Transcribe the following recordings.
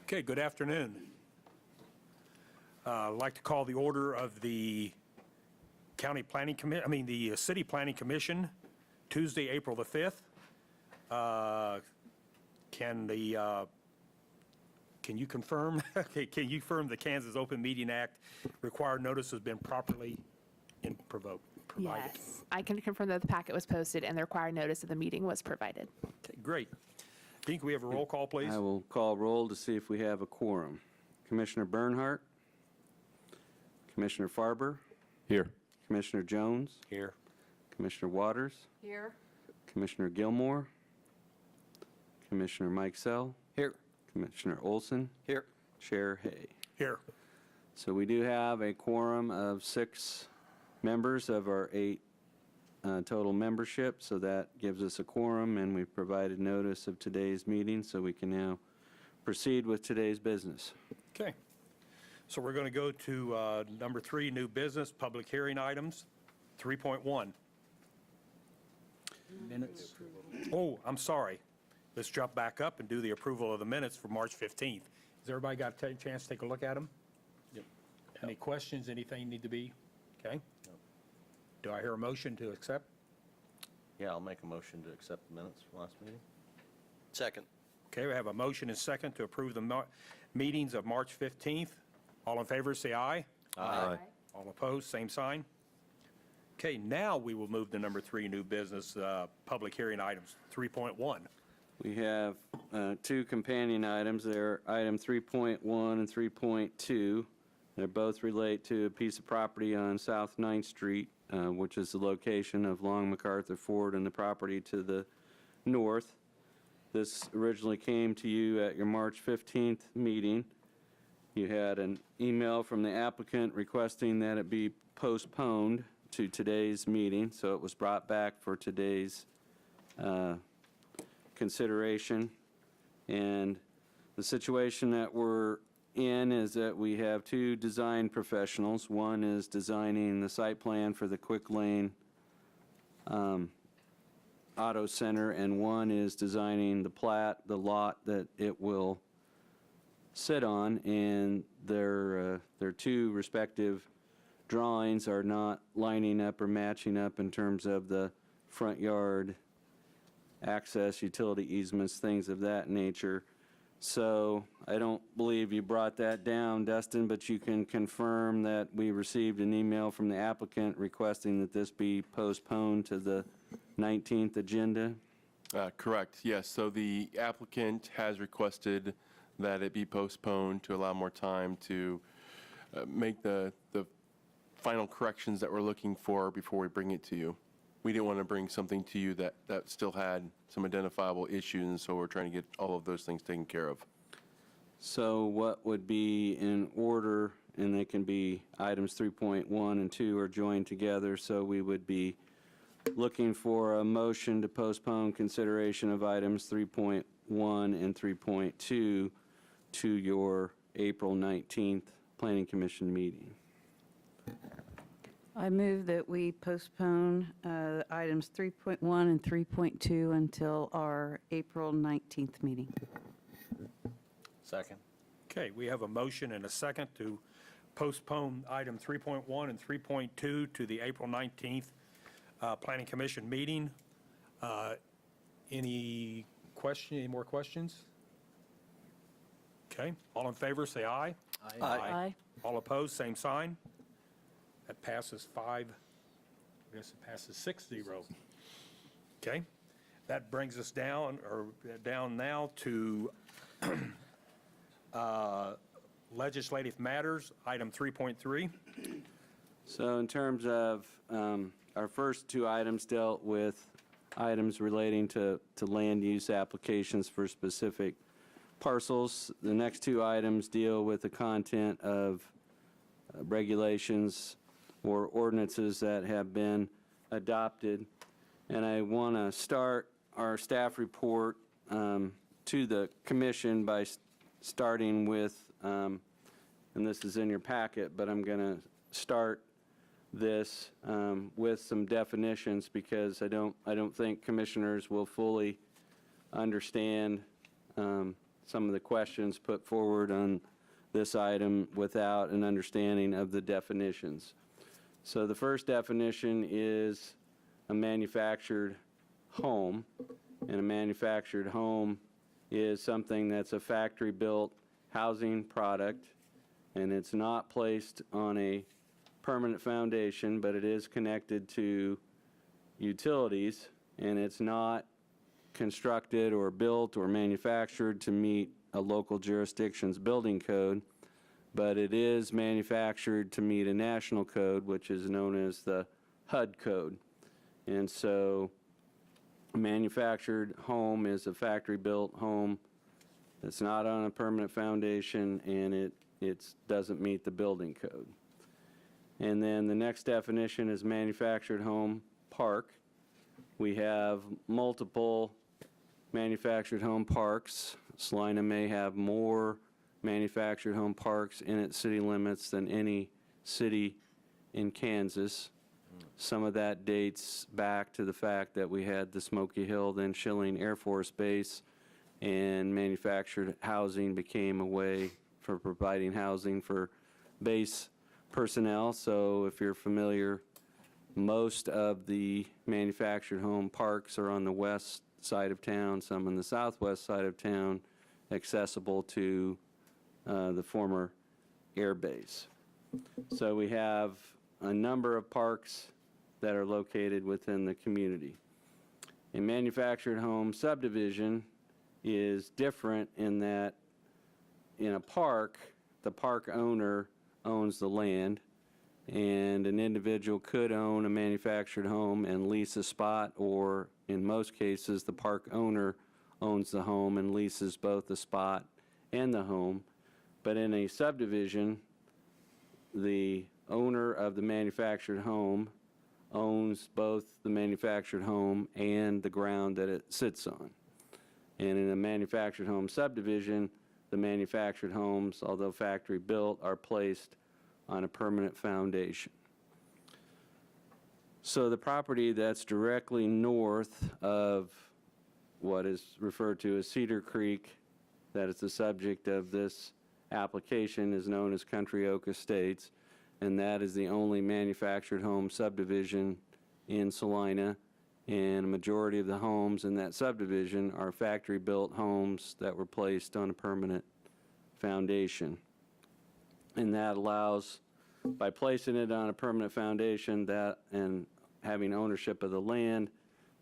Okay, good afternoon. I'd like to call the order of the County Planning Commission, the City Planning Commission, Tuesday, April the 5th. Can you confirm, can you confirm the Kansas Open Meeting Act required notice has been properly provided? Yes, I can confirm that the packet was posted and the required notice of the meeting was provided. Okay, great. Dean, can we have a roll call, please? I will call roll to see if we have a quorum. Commissioner Bernhardt? Commissioner Farber? Here. Commissioner Jones? Here. Commissioner Waters? Here. Commissioner Gilmore? Commissioner Mikesell? Here. Commissioner Olson? Here. Chair Hay. Here. So we do have a quorum of 6 members of our 8 total membership, so that gives us a quorum, and we've provided notice of today's meeting, so we can now proceed with today's business. Okay. So we're going to go to number 3, new business, public hearing items, 3.1. Minutes. Oh, I'm sorry. Let's jump back up and do the approval of the minutes for March 15th. Has everybody got a chance to take a look at them? Yep. Any questions, anything need to be? Okay. Do I hear a motion to accept? Yeah, I'll make a motion to accept the minutes from last meeting. Second. Okay, we have a motion and second to approve the meetings of March 15th. All in favor, say aye. Aye. All opposed, same sign. Okay, now we will move to number 3, new business, public hearing items, 3.1. We have 2 companion items. They're item 3.1 and 3.2. They both relate to a piece of property on South 9th Street, which is the location of Long MacArthur Ford and the property to the north. This originally came to you at your March 15th meeting. You had an email from the applicant requesting that it be postponed to today's meeting, so it was brought back for today's consideration. And the situation that we're in is that we have 2 design professionals. One is designing the site plan for the Quick Lane Auto Center, and one is designing the plat, the lot that it will sit on, and their 2 respective drawings are not lining up or matching up in terms of the front yard access, utility easements, things of that nature. So I don't believe you brought that down, Dustin, but you can confirm that we received an email from the applicant requesting that this be postponed to the 19th agenda. Correct, yes. So the applicant has requested that it be postponed to allow more time to make the final corrections that we're looking for before we bring it to you. We didn't want to bring something to you that still had some identifiable issues, and so we're trying to get all of those things taken care of. So what would be in order, and they can be items 3.1 and 2 are joined together, so we would be looking for a motion to postpone consideration of items 3.1 and 3.2 to your April 19th Planning Commission meeting. I move that we postpone items 3.1 and 3.2 until our April 19th meeting. Second. Okay, we have a motion and a second to postpone item 3.1 and 3.2 to the April 19th Planning Commission meeting. Any more questions? Okay, all in favor, say aye. Aye. All opposed, same sign. That passes 5, I guess it passes 6-0. Okay, that brings us down now to legislative matters, item 3.3. So in terms of our first 2 items dealt with items relating to land use applications for specific parcels. The next 2 items deal with the content of regulations or ordinances that have been adopted. And I want to start our staff report to the commission by starting with, and this is in your packet, but I'm going to start this with some definitions because I don't think commissioners will fully understand some of the questions put forward on this item without an understanding of the definitions. So the first definition is a manufactured home, and a manufactured home is something that's a factory-built housing product, and it's not placed on a permanent foundation, but it is connected to utilities, and it's not constructed or built or manufactured to meet a local jurisdiction's building code, but it is manufactured to meet a national code, which is known as the HUD code. And so a manufactured home is a factory-built home that's not on a permanent foundation, and it doesn't meet the building code. And then the next definition is manufactured home park. We have multiple manufactured home parks. Salina may have more manufactured home parks in its city limits than any city in Kansas. Some of that dates back to the fact that we had the Smoky Hill, then Schilling Air Force Base, and manufactured housing became a way for providing housing for base personnel. So if you're familiar, most of the manufactured home parks are on the west side of town, some on the southwest side of town, accessible to the former air base. So we have a number of parks that are located within the community. A manufactured home subdivision is different in that in a park, the park owner owns the land, and an individual could own a manufactured home and lease a spot, or in most cases, the park owner owns the home and leases both the spot and the home. But in a subdivision, the owner of the manufactured home owns both the manufactured home and the ground that it sits on. And in a manufactured home subdivision, the manufactured homes, although factory built, are placed on a permanent foundation. So the property that's directly north of what is referred to as Cedar Creek, that is the subject of this application, is known as Country Oak Estates, and that is the only manufactured home subdivision in Salina, and a majority of the homes in that subdivision are factory-built homes that were placed on a permanent foundation. And that allows, by placing it on a permanent foundation that and having ownership of the land,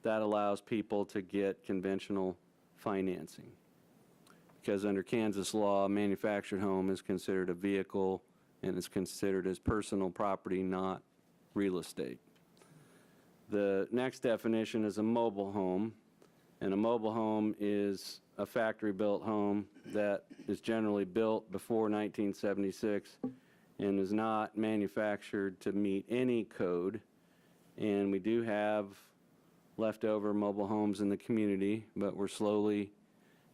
that allows people to get conventional financing. Because under Kansas law, a manufactured home is considered a vehicle and is considered as personal property, not real estate. The next definition is a mobile home, and a mobile home is a factory-built home that is generally built before 1976 and is not manufactured to meet any code. And we do have leftover mobile homes in the community, but we're slowly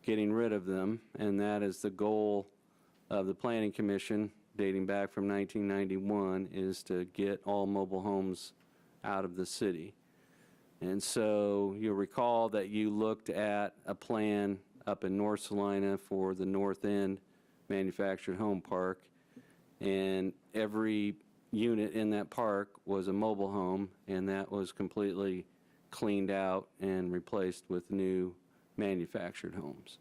getting rid of them, and that is the goal of the Planning Commission dating back from 1991, is to get all mobile homes out of the city. And so you'll recall that you looked at a plan up in North Salina for the North End Manufactured Home Park, and every unit in that park was a mobile home, and that was completely cleaned out and replaced with new manufactured homes.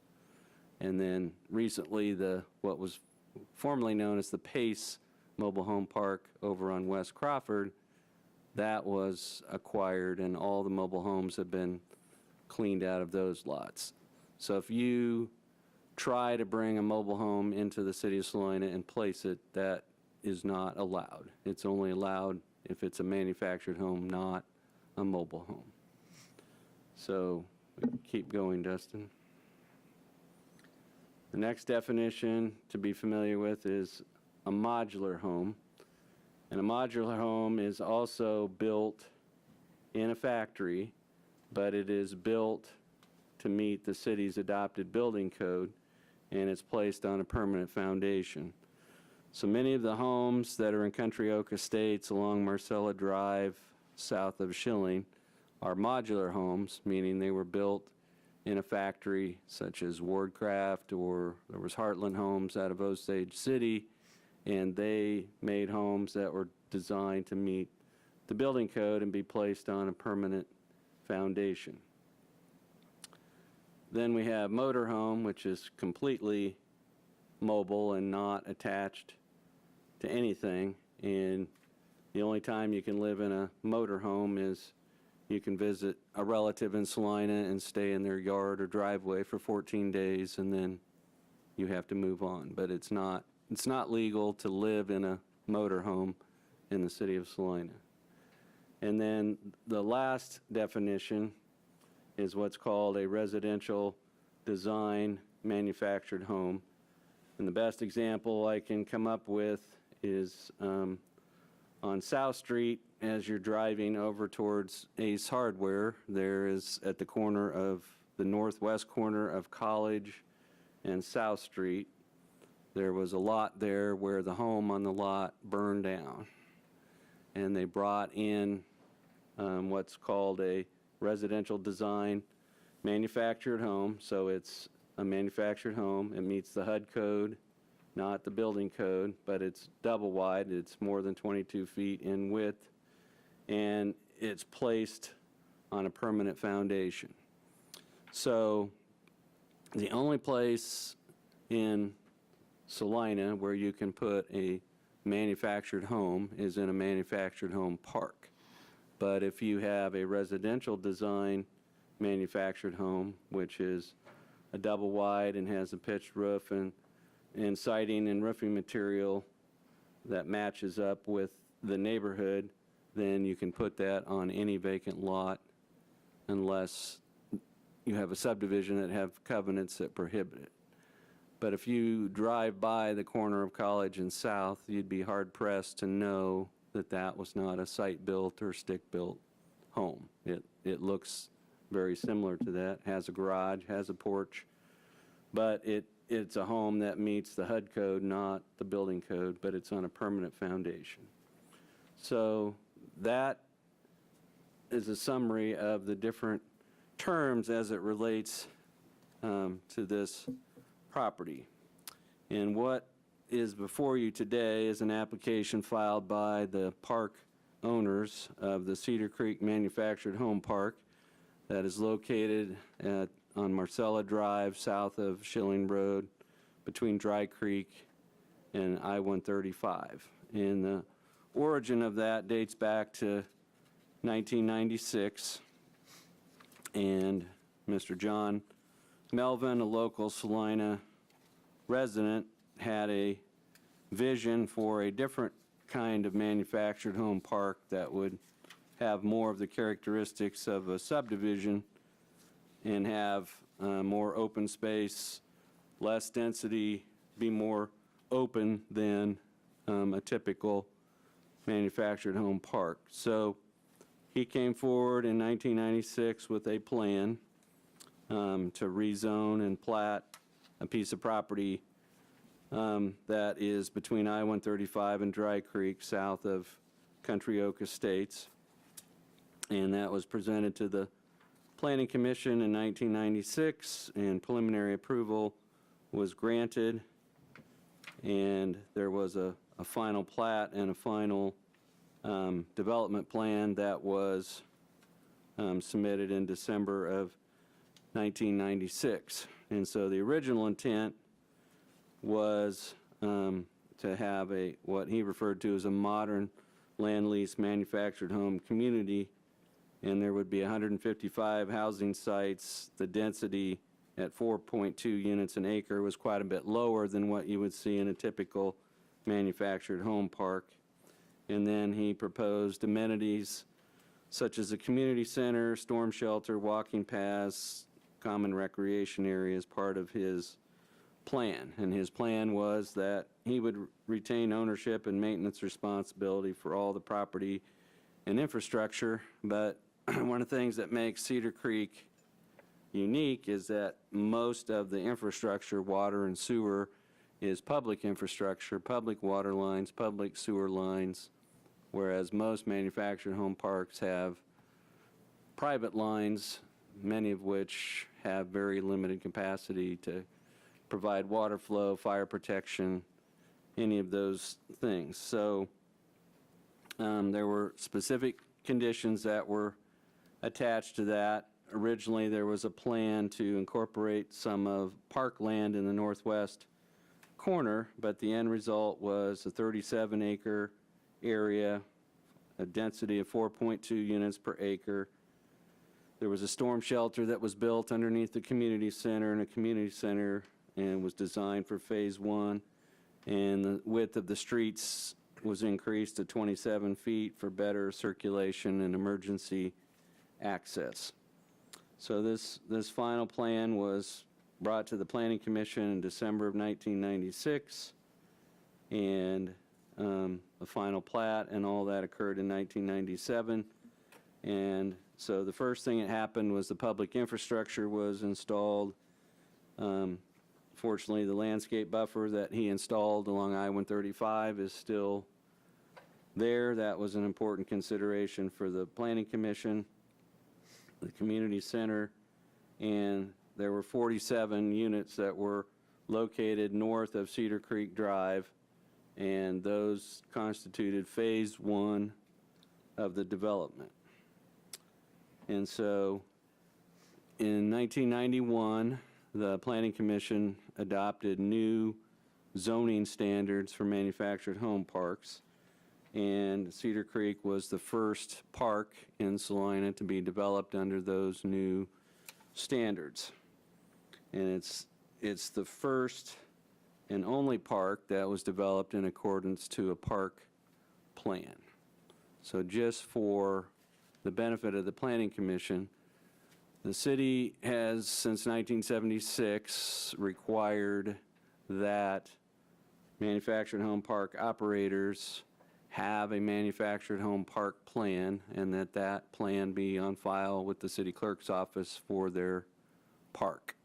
And then recently, what was formerly known as the Pace Mobile Home Park over on West Crawford, that was acquired, and all the mobile homes have been cleaned out of those lots. So if you try to bring a mobile home into the city of Salina and place it, that is not allowed. It's only allowed if it's a manufactured home, not a mobile home. So keep going, Dustin. The next definition to be familiar with is a modular home. And a modular home is also built in a factory, but it is built to meet the city's adopted building code, and it's placed on a permanent foundation. So many of the homes that are in Country Oak Estates along Marcella Drive, south of Schilling, are modular homes, meaning they were built in a factory such as Wardcraft, or there was Heartland Homes out of Osage City, and they made homes that were designed to meet the building code and be placed on a permanent foundation. Then we have motorhome, which is completely mobile and not attached to anything, and the only time you can live in a motorhome is you can visit a relative in Salina and stay in their yard or driveway for 14 days, and then you have to move on. But it's not legal to live in a motorhome in the city of Salina. And then the last definition is what's called a residential design manufactured home. And the best example I can come up with is on South Street, as you're driving over towards Ace Hardware. There is, at the corner of the northwest corner of College and South Street, there was a lot there where the home on the lot burned down. And they brought in what's called a residential design manufactured home. So it's a manufactured home. It meets the HUD code, not the building code, but it's double wide. It's more than 22 feet in width, and it's placed on a permanent foundation. So the only place in Salina where you can put a manufactured home is in a manufactured home park. But if you have a residential design manufactured home, which is a double wide and has a pitched roof and siding and roofing material that matches up with the neighborhood, then you can put that on any vacant lot unless you have a subdivision that have covenants that prohibit it. But if you drive by the corner of College and South, you'd be hard-pressed to know that that was not a site-built or stick-built home. It looks very similar to that, has a garage, has a porch, but it's a home that meets the HUD code, not the building code, but it's on a permanent foundation. So that is a summary of the different terms as it relates to this property. And what is before you today is an application filed by the park owners of the Cedar Creek Manufactured Home Park that is located on Marcella Drive, south of Schilling Road, between Dry Creek and I-135. And the origin of that dates back to 1996, and Mr. John Melvin, a local Salina resident, had a vision for a different kind of manufactured home park that would have more of the characteristics of a subdivision and have more open space, less density, be more open than a typical manufactured home park. So he came forward in 1996 with a plan to rezone and plat a piece of property that is between I-135 and Dry Creek, south of Country Oak Estates. And that was presented to the Planning Commission in 1996, and preliminary approval was granted. And there was a final plat and a final development plan that was submitted in December of 1996. And so the original intent was to have what he referred to as a modern land lease manufactured home community, and there would be 155 housing sites. The density at 4.2 units an acre was quite a bit lower than what you would see in a typical manufactured home park. And then he proposed amenities such as a community center, storm shelter, walking paths, common recreation area as part of his plan. And his plan was that he would retain ownership and maintenance responsibility for all the property and infrastructure. But one of the things that makes Cedar Creek unique is that most of the infrastructure, water and sewer, is public infrastructure, public water lines, public sewer lines, whereas most manufactured home parks have private lines many of which have very limited capacity to provide water flow, fire protection, any of those things. So there were specific conditions that were attached to that. Originally, there was a plan to incorporate some of parkland in the northwest corner, but the end result was a 37-acre area, a density of 4.2 units per acre. There was a storm shelter that was built underneath the community center, and a community center, and was designed for phase 1. And the width of the streets was increased to 27 feet for better circulation and emergency access. So this final plan was brought to the Planning Commission in December of 1996, and the final plat and all that occurred in 1997. And so the first thing that happened was the public infrastructure was installed. Fortunately, the landscape buffer that he installed along I-135 is still there. That was an important consideration for the Planning Commission, the community center, and there were 47 units that were located north of Cedar Creek Drive, and those constituted phase 1 of the development. And so in 1991, the Planning Commission adopted new zoning standards for manufactured home parks, and Cedar Creek was the first park in Salina to be developed under those new standards. And it's the first and only park that was developed in accordance to a park plan. So just for the benefit of the Planning Commission, the city has, since 1976, required that manufactured home park operators have a manufactured home park plan, and that plan be on file with the city clerk's office for their park.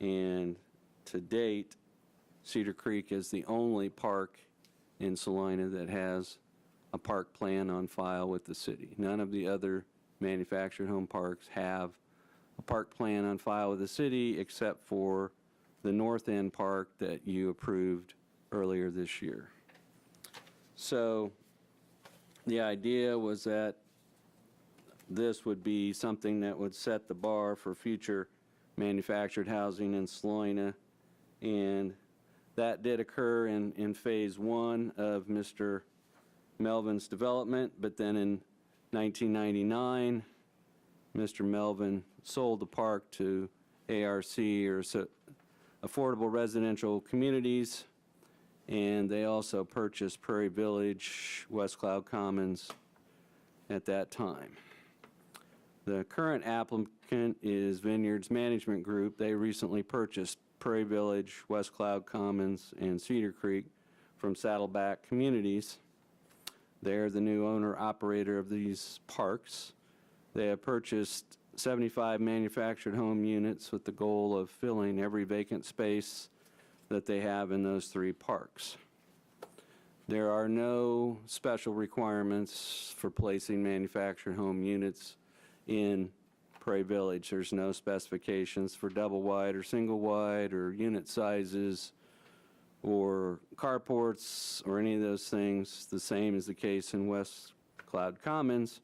And to date, Cedar Creek is the only park in Salina that has a park plan on file with the city. None of the other manufactured home parks have a park plan on file with the city, except for the North End Park that you approved earlier this year. So the idea was that this would be something that would set the bar for future manufactured housing in Salina, and that did occur in phase 1 of Mr. Melvin's development. But then in 1999, Mr. Melvin sold the park to ARC, or Affordable Residential Communities, and they also purchased Prairie Village, West Cloud Commons at that time. The current applicant is Vineyards Management Group. They recently purchased Prairie Village, West Cloud Commons, and Cedar Creek from Saddleback Communities. They're the new owner-operator of these parks. They have purchased 75 manufactured home units with the goal of filling every vacant space that they have in those 3 parks. There are no special requirements for placing manufactured home units in Prairie Village. There's no specifications for double wide or single wide or unit sizes or carports or any of those things. The same is the case in West Cloud Commons.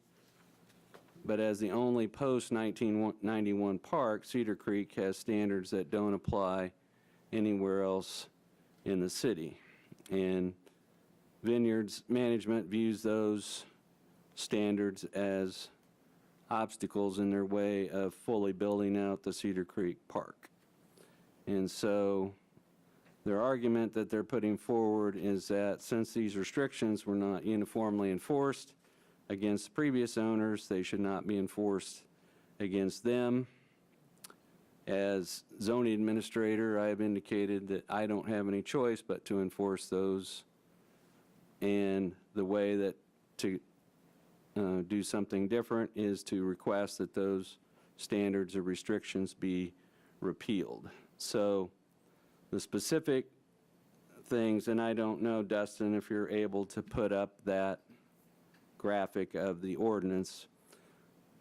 But as the only post-1991 park, Cedar Creek has standards that don't apply anywhere else in the city. And Vineyards Management views those standards as obstacles in their way of fully building out the Cedar Creek Park. And so their argument that they're putting forward is that since these restrictions were not uniformly enforced against previous owners, they should not be enforced against them. As zoning administrator, I have indicated that I don't have any choice but to enforce those, and the way that to do something different is to request that those standards or restrictions be repealed. So the specific things, and I don't know, Dustin, if you're able to put up that graphic of the ordinance,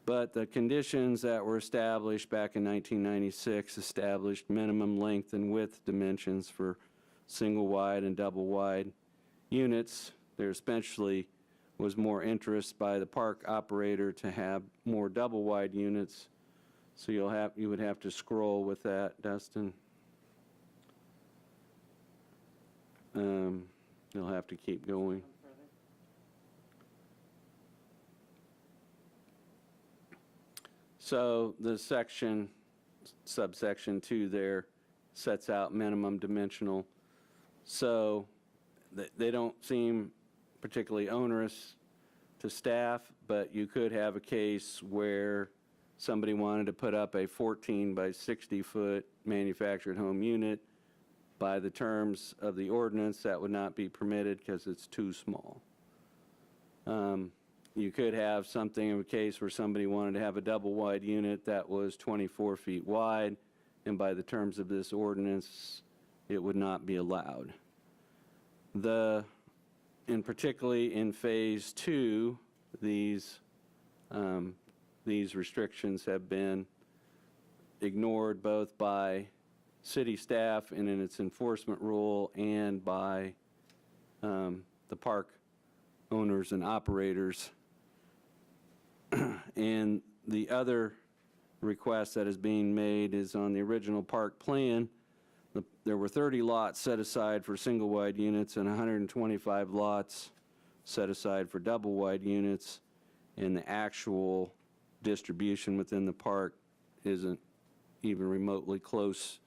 But the conditions that were established back in 1996 established minimum length and width dimensions for single-wide and double-wide units. There especially was more interest by the park operator to have more double-wide units. So you would have to scroll with that, Dustin. You'll have to keep going. So the section, subsection 2 there, sets out minimum dimensional. So they don't seem particularly onerous to staff, but you could have a case where somebody wanted to put up a 14 by 60 foot manufactured home unit. By the terms of the ordinance, that would not be permitted because it's too small. You could have something in a case where somebody wanted to have a double-wide unit that was 24 feet wide, and by the terms of this ordinance, it would not be allowed. And particularly in Phase 2, these restrictions have been ignored both by city staff and in its enforcement rule and by the park owners and operators. And the other request that is being made is on the original park plan. There were 30 lots set aside for single-wide units and 125 lots set aside for double-wide units, and the actual distribution within the park isn't even remotely close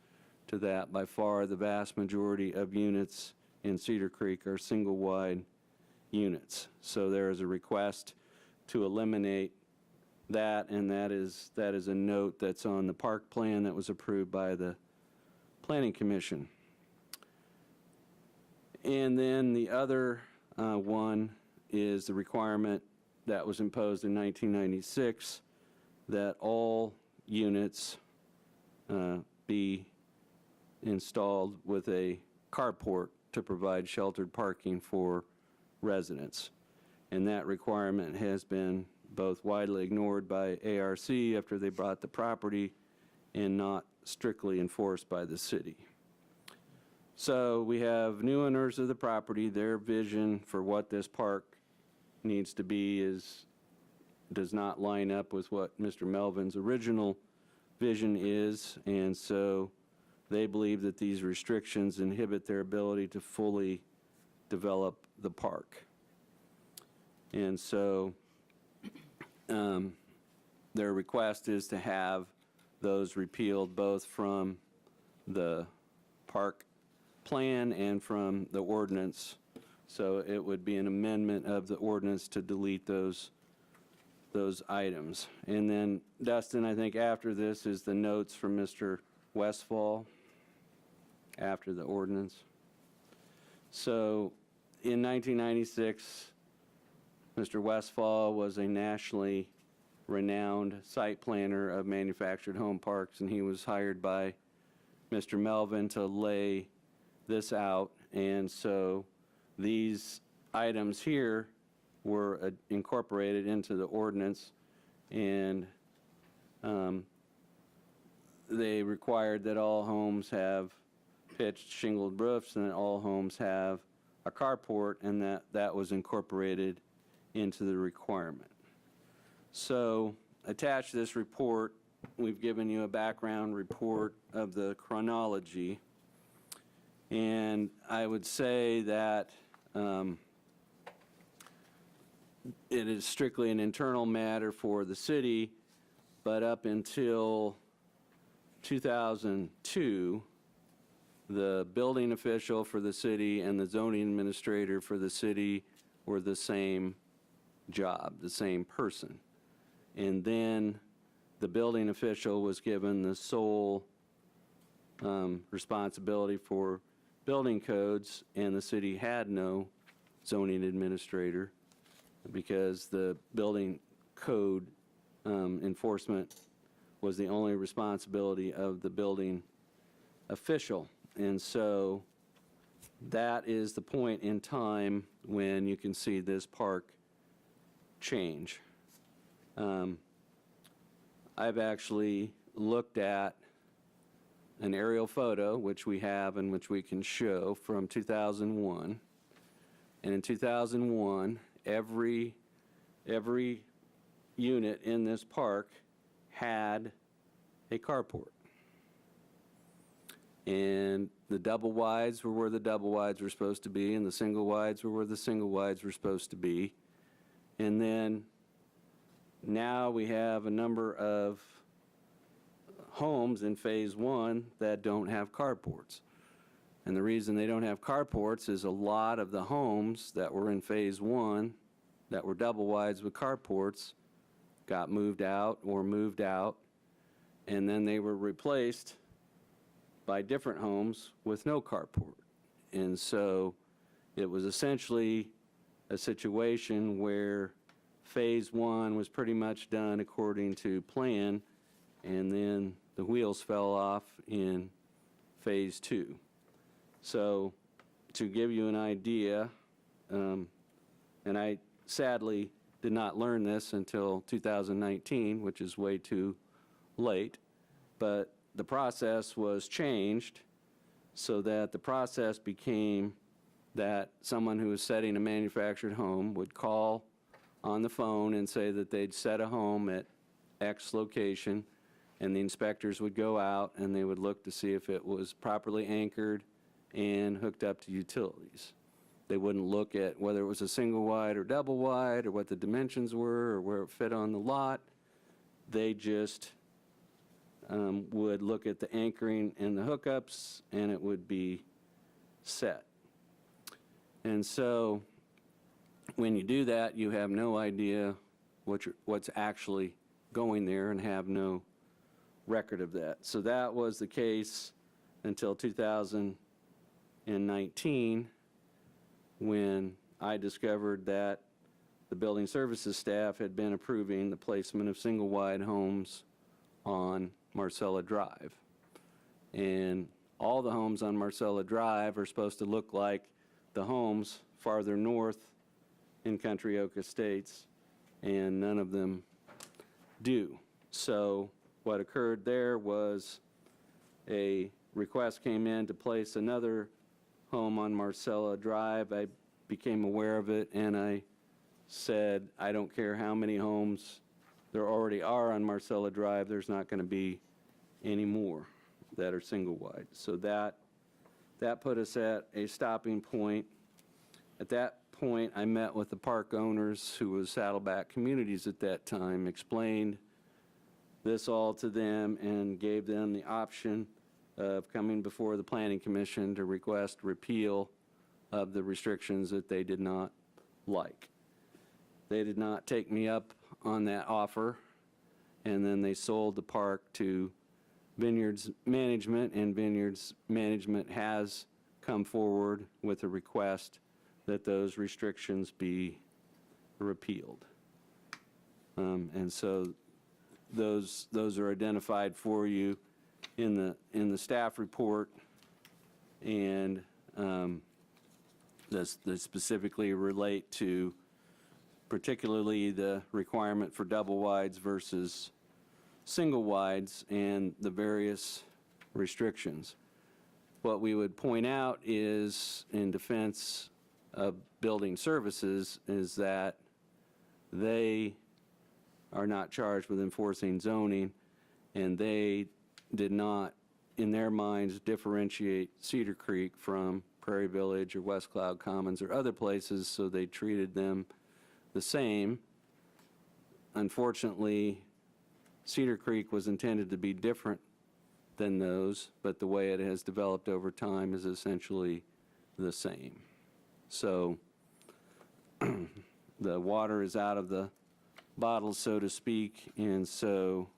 to that. By far, the vast majority of units in Cedar Creek are single-wide units. So there is a request to eliminate that, and that is a note that's on the park plan that was approved by the Planning Commission. And then the other one is the requirement that was imposed in 1996 that all units be installed with a carport to provide sheltered parking for residents. And that requirement has been both widely ignored by ARC after they bought the property and not strictly enforced by the city. So we have new owners of the property. Their vision for what this park needs to be does not line up with what Mr. Melvin's original vision is, and so they believe that these restrictions inhibit their ability to fully develop the park. And so their request is to have those repealed both from the park plan and from the ordinance. So it would be an amendment of the ordinance to delete those items. And then, Dustin, I think after this is the notes from Mr. Westfall after the ordinance. So in 1996, Mr. Westfall was a nationally renowned site planner of manufactured home parks, and he was hired by Mr. Melvin to lay this out. And so these items here were incorporated into the ordinance, and they required that all homes have pitched shingled roofs and that all homes have a carport, and that was incorporated into the requirement. So attached to this report, we've given you a background report of the chronology, and I would say that it is strictly an internal matter for the city, but up until 2002, the building official for the city and the zoning administrator for the city were the same job, the same person. And then the building official was given the sole responsibility for building codes, and the city had no zoning administrator because the building code enforcement was the only responsibility of the building official. And so that is the point in time when you can see this park change. I've actually looked at an aerial photo, which we have and which we can show, from 2001. And in 2001, every unit in this park had a carport. And the double wides were where the double wides were supposed to be, and the single wides were where the single wides were supposed to be. And then now we have a number of homes in Phase 1 that don't have carports. And the reason they don't have carports is a lot of the homes that were in Phase 1 that were double wides with carports got moved out, and then they were replaced by different homes with no carport. And so it was essentially a situation where Phase 1 was pretty much done according to plan, and then the wheels fell off in Phase 2. So to give you an idea, and I sadly did not learn this until 2019, which is way too late, but the process was changed so that the process became that someone who was setting a manufactured home would call on the phone and say that they'd set a home at X location, and the inspectors would go out and they would look to see if it was properly anchored and hooked up to utilities. They wouldn't look at whether it was a single wide or double wide or what the dimensions were or where it fit on the lot. They just would look at the anchoring and the hookups, and it would be set. And so when you do that, you have no idea what's actually going there and have no record of that. So that was the case until 2019, when I discovered that the building services staff had been approving the placement of single-wide homes on Marcella Drive. And all the homes on Marcella Drive are supposed to look like the homes farther north in Country Oak Estates, and none of them do. So what occurred there was a request came in to place another home on Marcella Drive. I became aware of it, and I said, I don't care how many homes there already are on Marcella Drive, there's not going to be any more that are single wide. So that put us at a stopping point. At that point, I met with the park owners, who was Saddleback Communities at that time, explained this all to them, and gave them the option of coming before the Planning Commission to request repeal of the restrictions that they did not like. They did not take me up on that offer, and then they sold the park to Vineyards Management, and Vineyards Management has come forward with a request that those restrictions be repealed. And so those are identified for you in the staff report, and that specifically relate to particularly the requirement for double wides versus single wides and the various restrictions. What we would point out is, in defense of building services, is that they are not charged with enforcing zoning, and they did not, in their minds, differentiate Cedar Creek from Prairie Village or West Cloud Commons or other places, so they treated them the same. Unfortunately, Cedar Creek was intended to be different than those, but the way it has developed over time is essentially the same. So the water is out of the bottle, so to speak, and so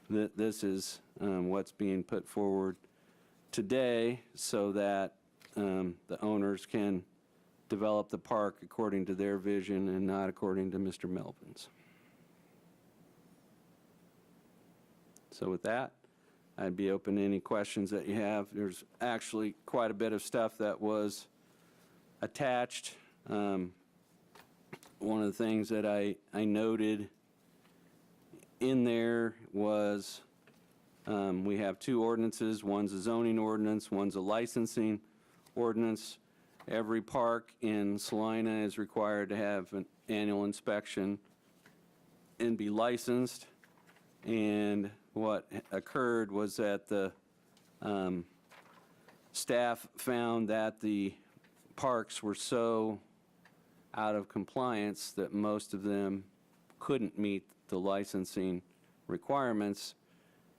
this is what's being put forward today, so that the owners can develop the park according to their vision and not according to Mr. Melvin's. So with that, I'd be open to any questions that you have. There's actually quite a bit of stuff that was attached. One of the things that I noted in there was, we have two ordinances. One's a zoning ordinance, one's a licensing ordinance. Every park in Salina is required to have an annual inspection and be licensed. And what occurred was that the staff found that the parks were so out of compliance that most of them couldn't meet the licensing requirements.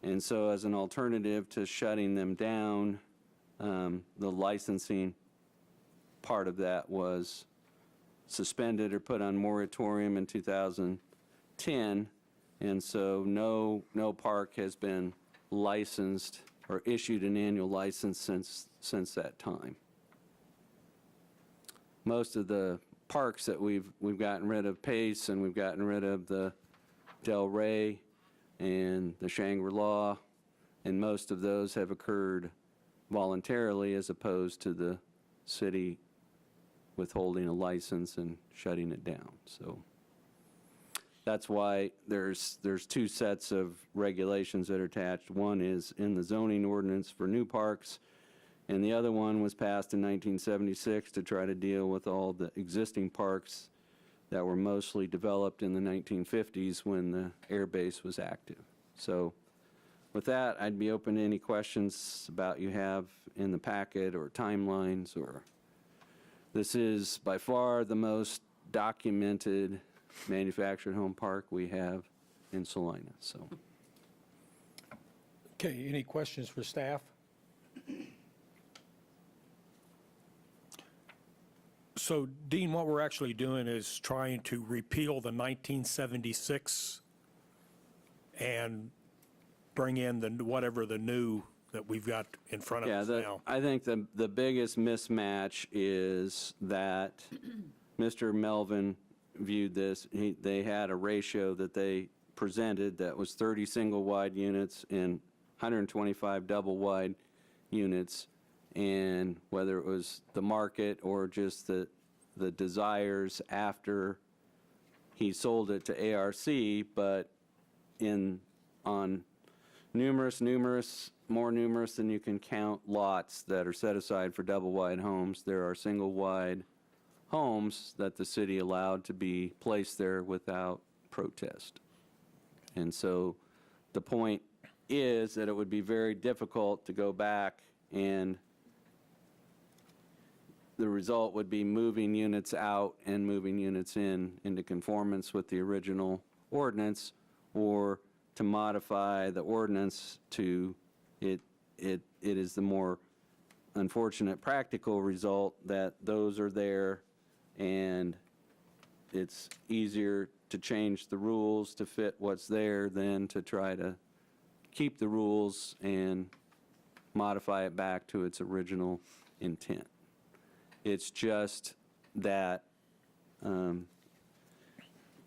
And so as an alternative to shutting them down, the licensing part of that was suspended or put on moratorium in 2010. And so no park has been licensed or issued an annual license since that time. Most of the parks that we've gotten rid of, Pace, and we've gotten rid of the Del Rey and the Shangri-La, and most of those have occurred voluntarily as opposed to the city withholding a license and shutting it down. So that's why there's two sets of regulations that are attached. One is in the zoning ordinance for new parks, and the other one was passed in 1976 to try to deal with all the existing parks that were mostly developed in the 1950s when the air base was active. So with that, I'd be open to any questions about you have in the packet or timelines, or this is by far the most documented manufactured home park we have in Salina. So Okay, any questions for staff? So, Dean, what we're actually doing is trying to repeal the 1976 and bring in whatever the new that we've got in front of us now. I think the biggest mismatch is that Mr. Melvin viewed this. They had a ratio that they presented that was 30 single-wide units and 125 double-wide units, and whether it was the market or just the desires after he sold it to ARC, but on more numerous than you can count lots that are set aside for double-wide homes, there are single-wide homes that the city allowed to be placed there without protest. And so the point is that it would be very difficult to go back, and the result would be moving units out and moving units into conformance with the original ordinance, or to modify the ordinance to it is the more unfortunate practical result that those are there, and it's easier to change the rules to fit what's there than to try to keep the rules and modify it back to its original intent. It's just that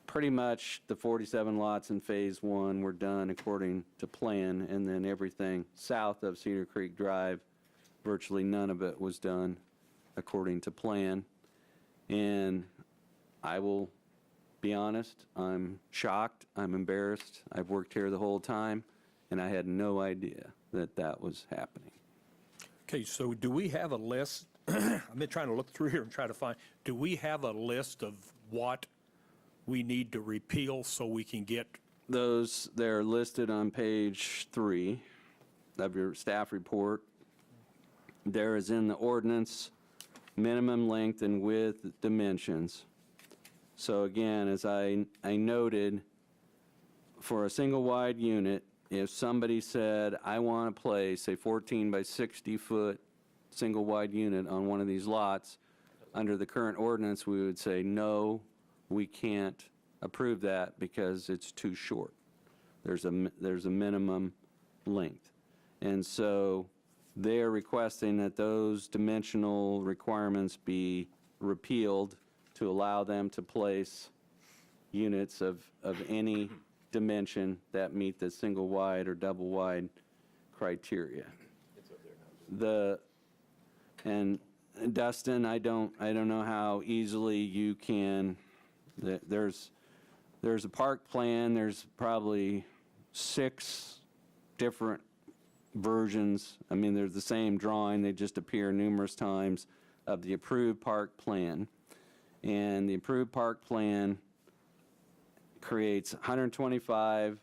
pretty much the 47 lots in Phase 1 were done according to plan, and then everything south of Cedar Creek Drive, virtually none of it was done according to plan. And I will be honest, I'm shocked, I'm embarrassed. I've worked here the whole time, and I had no idea that that was happening. Okay, so do we have a list? I've been trying to look through here and try to find, do we have a list of what we need to repeal so we can get? Those, they're listed on page 3 of your staff report. There is in the ordinance minimum length and width dimensions. So again, as I noted, for a single wide unit, if somebody said, I want to place a 14 by 60 foot single wide unit on one of these lots, under the current ordinance, we would say, no, we can't approve that because it's too short. There's a minimum length. And so they're requesting that those dimensional requirements be repealed to allow them to place units of any dimension that meet the single wide or double wide criteria. And Dustin, I don't know how easily you can, there's there's a park plan, there's probably 6 different versions. I mean, they're the same drawing, they just appear numerous times, of the approved park plan. And the approved park plan creates 125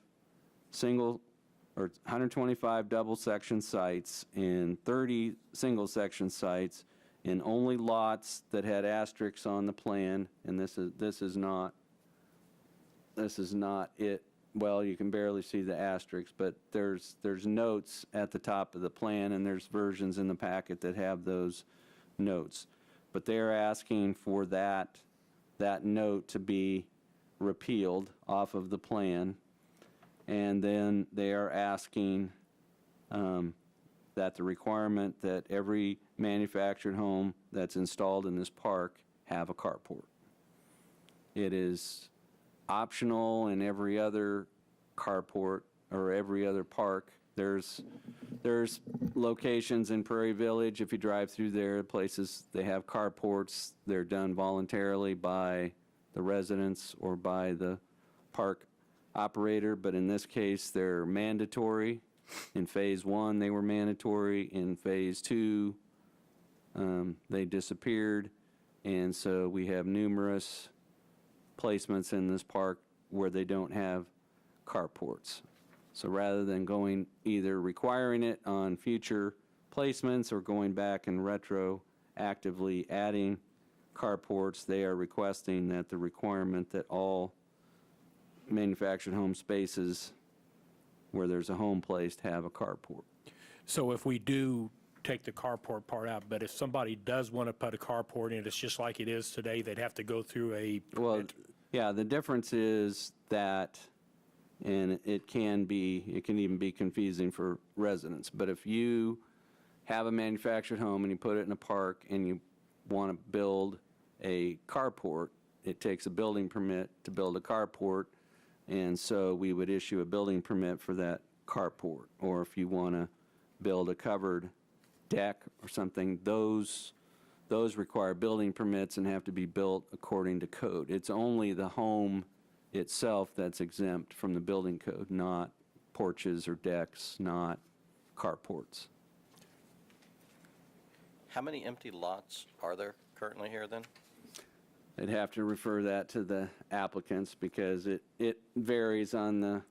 double section sites and 30 single section sites in only lots that had asterisks on the plan, and this is not it. Well, you can barely see the asterisks, but there's notes at the top of the plan, and there's versions in the packet that have those notes. But they're asking for that note to be repealed off of the plan, and then they are asking that the requirement that every manufactured home that's installed in this park have a carport. It is optional in every other carport or every other park. There's locations in Prairie Village, if you drive through there, places they have carports. They're done voluntarily by the residents or by the park operator, but in this case, they're mandatory. In Phase 1, they were mandatory. In Phase 2, they disappeared, and so we have numerous placements in this park where they don't have carports. So rather than going either requiring it on future placements or going back and retroactively adding carports, they are requesting that the requirement that all manufactured home spaces where there's a home placed have a carport. So if we do take the carport part out, but if somebody does want to put a carport in, it's just like it is today, they'd have to go through a Well, permit? yeah, the difference is that, and it can even be confusing for residents, but if you have a manufactured home and you put it in a park and you want to build a carport, it takes a building permit to build a carport, and so we would issue a building permit for that carport. Or if you want to build a covered deck or something, those require building permits and have to be built according to code. It's only the home itself that's exempt from the building code, not porches or decks, not carports. How many empty lots are there currently here then? I'd have to refer that to the applicants because it varies on the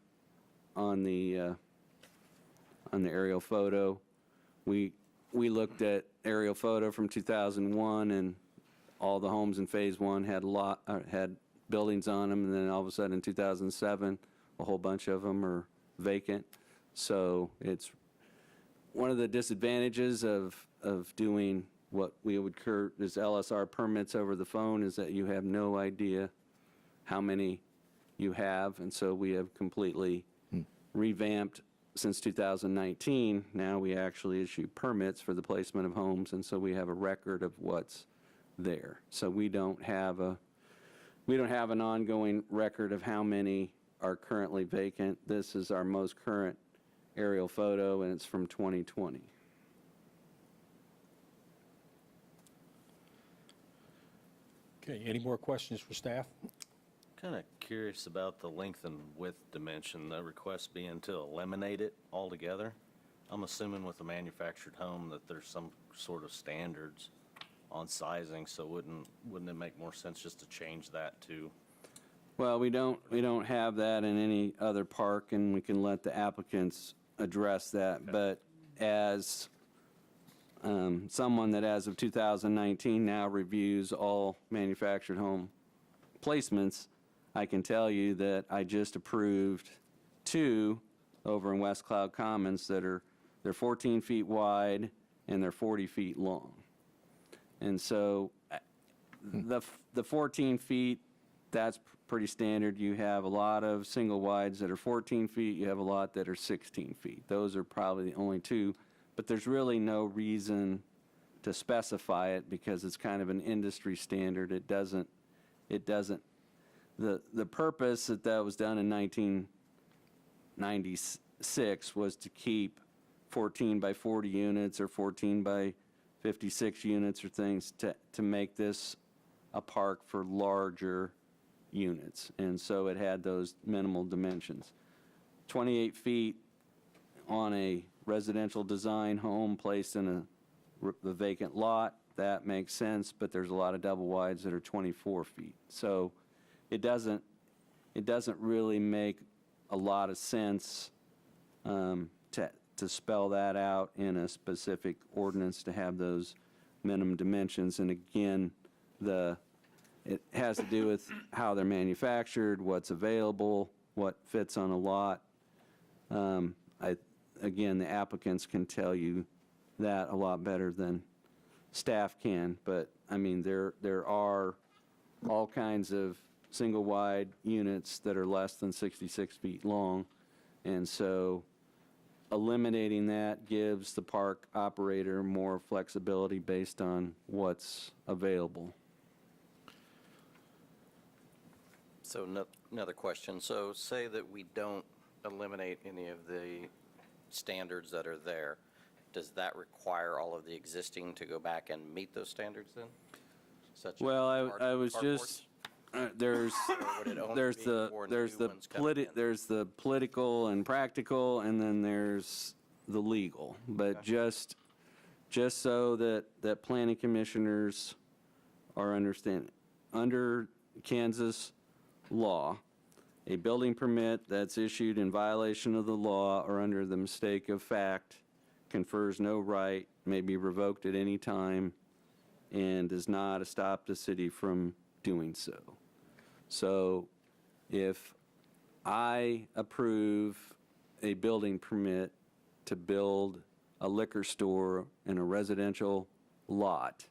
aerial photo. We looked at aerial photo from 2001, and all the homes in Phase 1 had buildings on them, and then all of a sudden in 2007, a whole bunch of them are vacant. So it's one of the disadvantages of doing what we would call as LSR permits over the phone is that you have no idea how many you have, and so we have completely revamped since 2019. Now we actually issue permits for the placement of homes, and so we have a record of what's there. So we don't have an ongoing record of how many are currently vacant. This is our most current aerial photo, and it's from 2020. Okay, any more questions for staff? Kind of curious about the length and width dimension, the request being to eliminate it altogether. I'm assuming with a manufactured home that there's some sort of standards on sizing, so wouldn't it make more sense just to change that to? Well, we don't have that in any other park, and we can let the applicants address that. Okay. But as someone that as of 2019 now reviews all manufactured home placements, I can tell you that I just approved 2 over in West Cloud Commons that they're 14 feet wide and they're 40 feet long. And so the 14 feet, that's pretty standard. You have a lot of single wides that are 14 feet. You have a lot that are 16 feet. Those are probably the only 2, but there's really no reason to specify it because it's kind of an industry standard. It doesn't, the purpose that was done in 1996 was to keep 14 by 40 units or 14 by 56 units or things to make this a park for larger units, and so it had those minimal dimensions. 28 feet on a residential design home placed in a vacant lot, that makes sense, but there's a lot of double wides that are 24 feet. So it doesn't really make a lot of sense to spell that out in a specific ordinance to have those minimum dimensions. And again, it has to do with how they're manufactured, what's available, what fits on a lot. Again, the applicants can tell you that a lot better than staff can, but I mean, there are all kinds of single-wide units that are less than 66 feet long, and so eliminating that gives the park operator more flexibility based on what's available. So another question. So say that we don't eliminate any of the standards that are there. Does that require all of the existing to go back and meet those standards then? Such as Well, I was carports? just, there's Or would it only there's be the for there's new the ones coming in? there's the political and practical, and then there's the legal. But just so that planning commissioners are understanding, under Kansas law, a building permit that's issued in violation of the law or under the mistake of fact confers no right, may be revoked at any time, and does not stop the city from doing so. So if I approve a building permit to build a liquor store in a residential lot,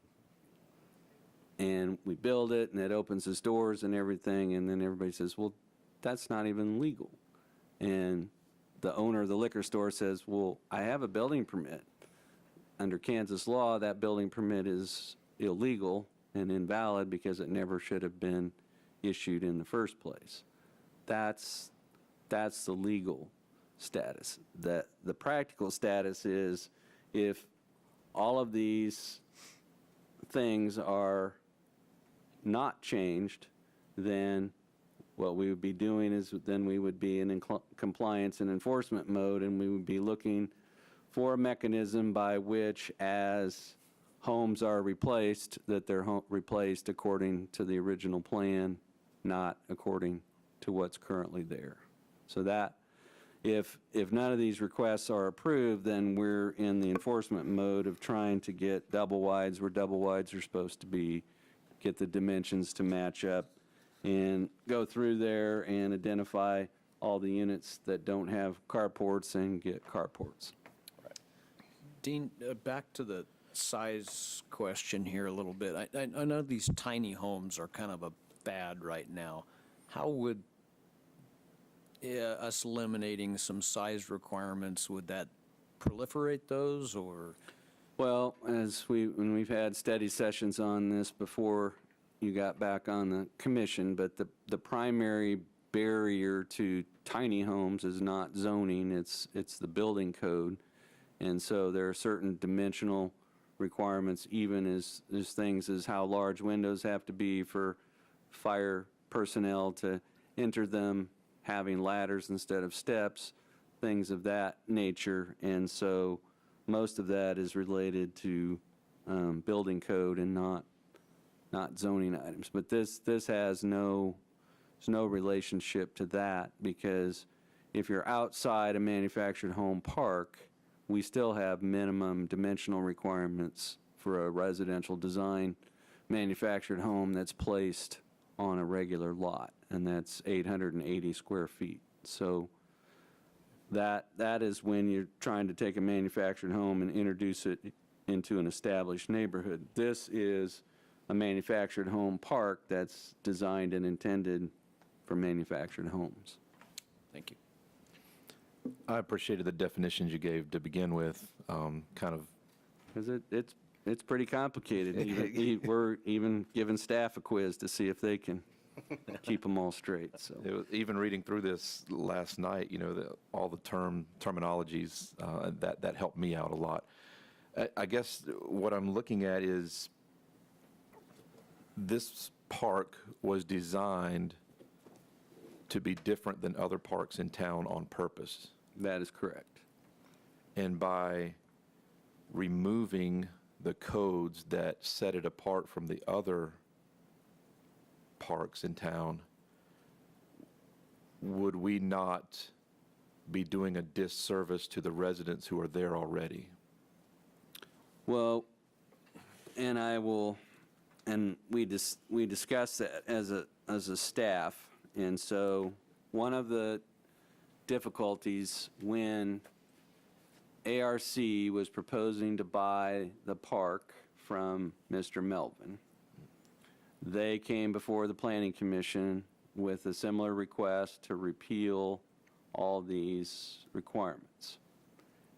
and we build it, and it opens its doors and everything, and then everybody says, well, that's not even legal. And the owner of the liquor store says, well, I have a building permit. Under Kansas law, that building permit is illegal and invalid because it never should have been issued in the first place. That's the legal status. The practical status is if all of these things are not changed, then what we would be doing is then we would be in compliance and enforcement mode, and we would be looking for a mechanism by which, as homes are replaced, that they're replaced according to the original plan, not according to what's currently there. So that if none of these requests are approved, then we're in the enforcement mode of trying to get double wides where double wides are supposed to be, get the dimensions to match up, and go through there and identify all the units that don't have carports and get carports. Dean, back to the size question here a little bit. I know these tiny homes are kind of a fad right now. How would us eliminating some size requirements, would that proliferate those, or? Well, when we've had study sessions on this before you got back on the commission, but the primary barrier to tiny homes is not zoning, it's the building code. And so there are certain dimensional requirements, even as things as how large windows have to be for fire personnel to enter them, having ladders instead of steps, things of that nature. And so most of that is related to building code and not zoning items. But this has no relationship to that, because if you're outside a manufactured home park, we still have minimum dimensional requirements for a residential design manufactured home that's placed on a regular lot, and that's 880 square feet. So that is when you're trying to take a manufactured home and introduce it into an established neighborhood. This is a manufactured home park that's designed and intended for manufactured homes. Thank you. I appreciated the definitions you gave to begin with, kind of. Because it's pretty complicated. We're even giving staff a quiz to see if they can keep them all straight, so. Even reading through this last night, all the terminologies, that helped me out a lot. I guess what I'm looking at is this park was designed to be different than other parks in town on purpose. That is correct. And by removing the codes that set it apart from the other parks in town, would we not be doing a disservice to the residents who are there already? Well, and we discussed that as a staff, and so one of the difficulties when ARC was proposing to buy the park from Mr. Melvin, they came before the Planning Commission with a similar request to repeal all these requirements.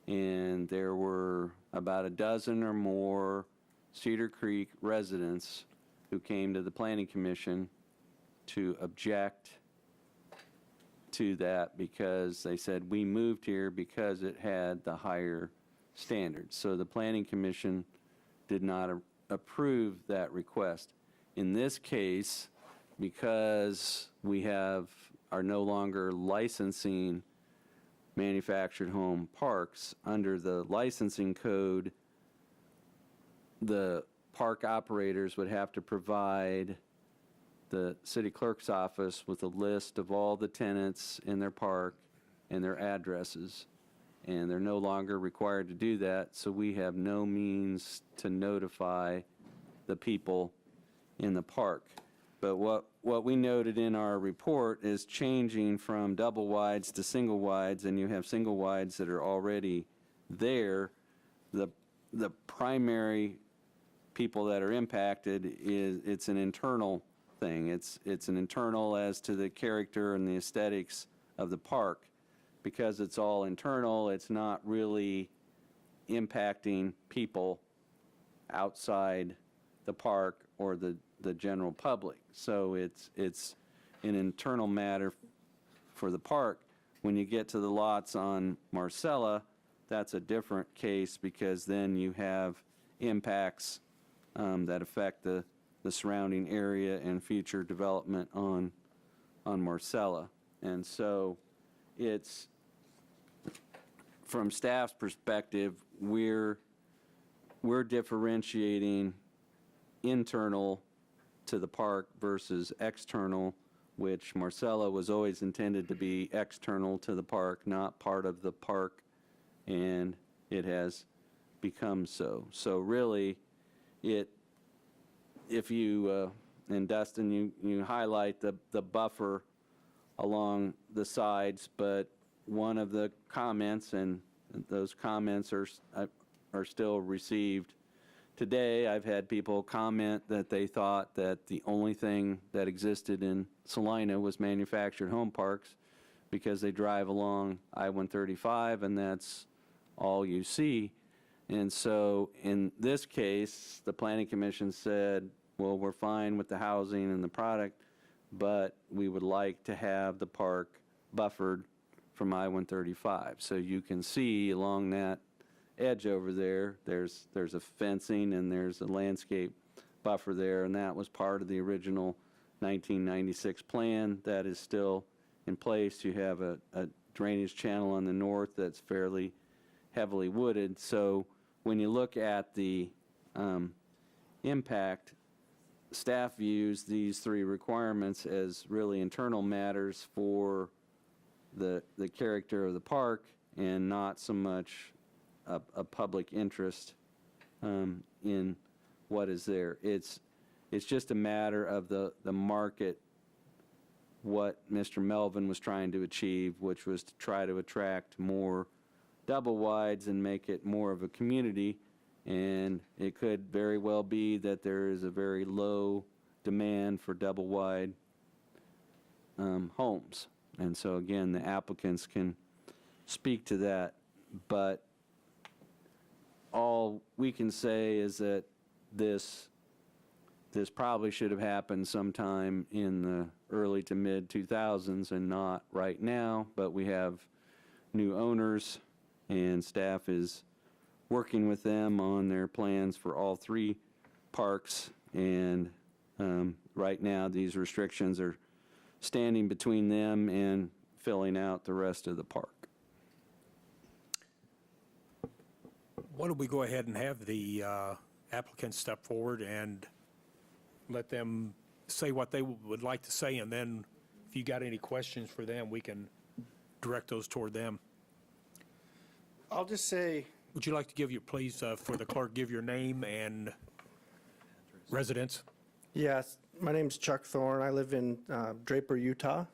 And there were about a dozen or more Cedar Creek residents who came to the Planning Commission to object to that because they said, we moved here because it had the higher standards. So the Planning Commission did not approve that request. In this case, because we are no longer licensing manufactured home parks, under the licensing code, the park operators would have to provide the city clerk's office with a list of all the tenants in their park and their addresses. And they're no longer required to do that, so we have no means to notify the people in the park. But what we noted in our report is changing from double wides to single wides, and you have single wides that are already there. The primary people that are impacted it's an internal thing. It's an internal as to the character and the aesthetics of the park. Because it's all internal, it's not really impacting people outside the park or the general public. So it's an internal matter for the park. When you get to the lots on Marcella, that's a different case because then you have impacts that affect the surrounding area and future development on Marcella. And so it's, from staff's perspective, we're differentiating internal to the park versus external, which Marcella was always intended to be external to the park, not part of the park, and it has become so. So really, if you, and Dustin, you highlight the buffer along the sides, but one of the comments, and those comments are still received today. I've had people comment that they thought that the only thing that existed in Salina was manufactured home parks because they drive along I-135 and that's all you see. And so in this case, the Planning Commission said, well, we're fine with the housing and the product, but we would like to have the park buffered from I-135. So you can see along that edge over there, there's a fencing and there's a landscape buffer there, and that was part of the original 1996 plan that is still in place. You have a drainage channel on the north that's fairly heavily wooded. So when you look at the impact, staff views these three requirements as really internal matters for the character of the park and not so much a public interest in what is there. It's just a matter of the market, what Mr. Melvin was trying to achieve, which was to try to attract more double wides and make it more of a community. And it could very well be that there is a very low demand for double wide homes. And so again, the applicants can speak to that, but all we can say is that this probably should have happened sometime in the early to mid 2000s and not right now, but we have new owners and staff is working with them on their plans for all three parks, and right now these restrictions are standing between them and filling out the rest of the park. Why don't we go ahead and have the applicants step forward and let them say what they would like to say, and then if you got any questions for them, we can direct those toward them. I'll just say, Would you like to give your, please, for the clerk, give your name and residence? yes, my name's Chuck Thorne. I live in Draper, Utah.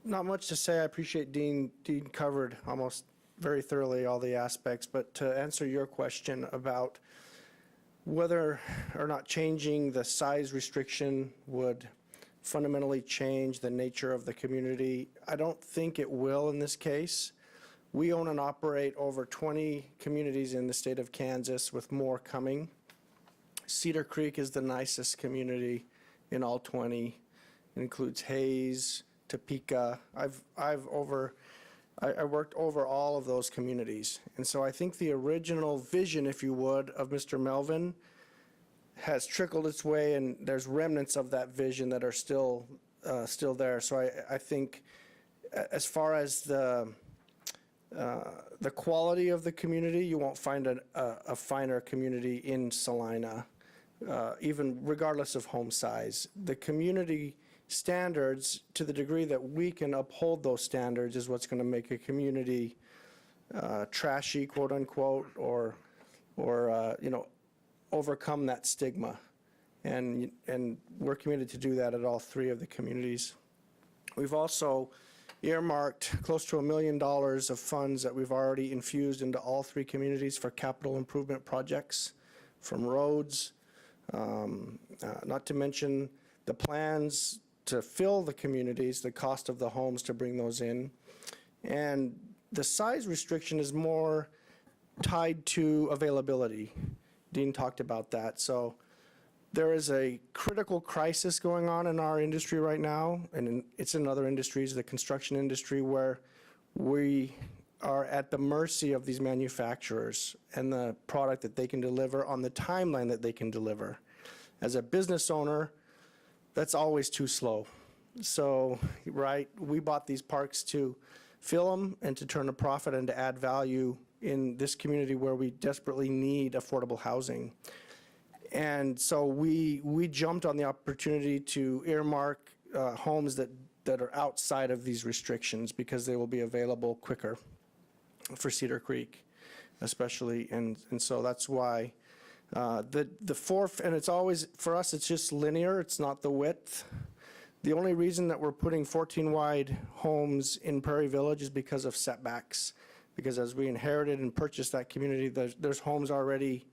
Not much to say. I appreciate Dean covered almost very thoroughly all the aspects, but to answer your question about whether or not changing the size restriction would fundamentally change the nature of the community, I don't think it will in this case. We own and operate over 20 communities in the state of Kansas, with more coming. Cedar Creek is the nicest community in all 20. It includes Hayes, Topeka. I worked over all of those communities. And so I think the original vision, if you would, of Mr. Melvin has trickled its way, and there's remnants of that vision that are still there. So I think as far as the quality of the community, you won't find a finer community in Salina, even regardless of home size. The community standards, to the degree that we can uphold those standards, is what's going to make a community trashy, quote unquote, or overcome that stigma. And we're committed to do that at all three of the communities. We've also earmarked close to $1 million of funds that we've already infused into all three communities for capital improvement projects, from roads, not to mention the plans to fill the communities, the cost of the homes to bring those in. And the size restriction is more tied to availability. Dean talked about that. So there is a critical crisis going on in our industry right now, and it's in other industries, the construction industry, where we are at the mercy of these manufacturers and the product that they can deliver on the timeline that they can deliver. As a business owner, that's always too slow. So, right, we bought these parks to fill them and to turn a profit and to add value in this community where we desperately need affordable housing. And so we jumped on the opportunity to earmark homes that are outside of these restrictions, because they will be available quicker for Cedar Creek, especially. And so that's why the fourth, and it's always, for us, it's just linear, it's not the width. The only reason that we're putting 14 wide homes in Prairie Village is because of setbacks. Because as we inherited and purchased that community, there's homes already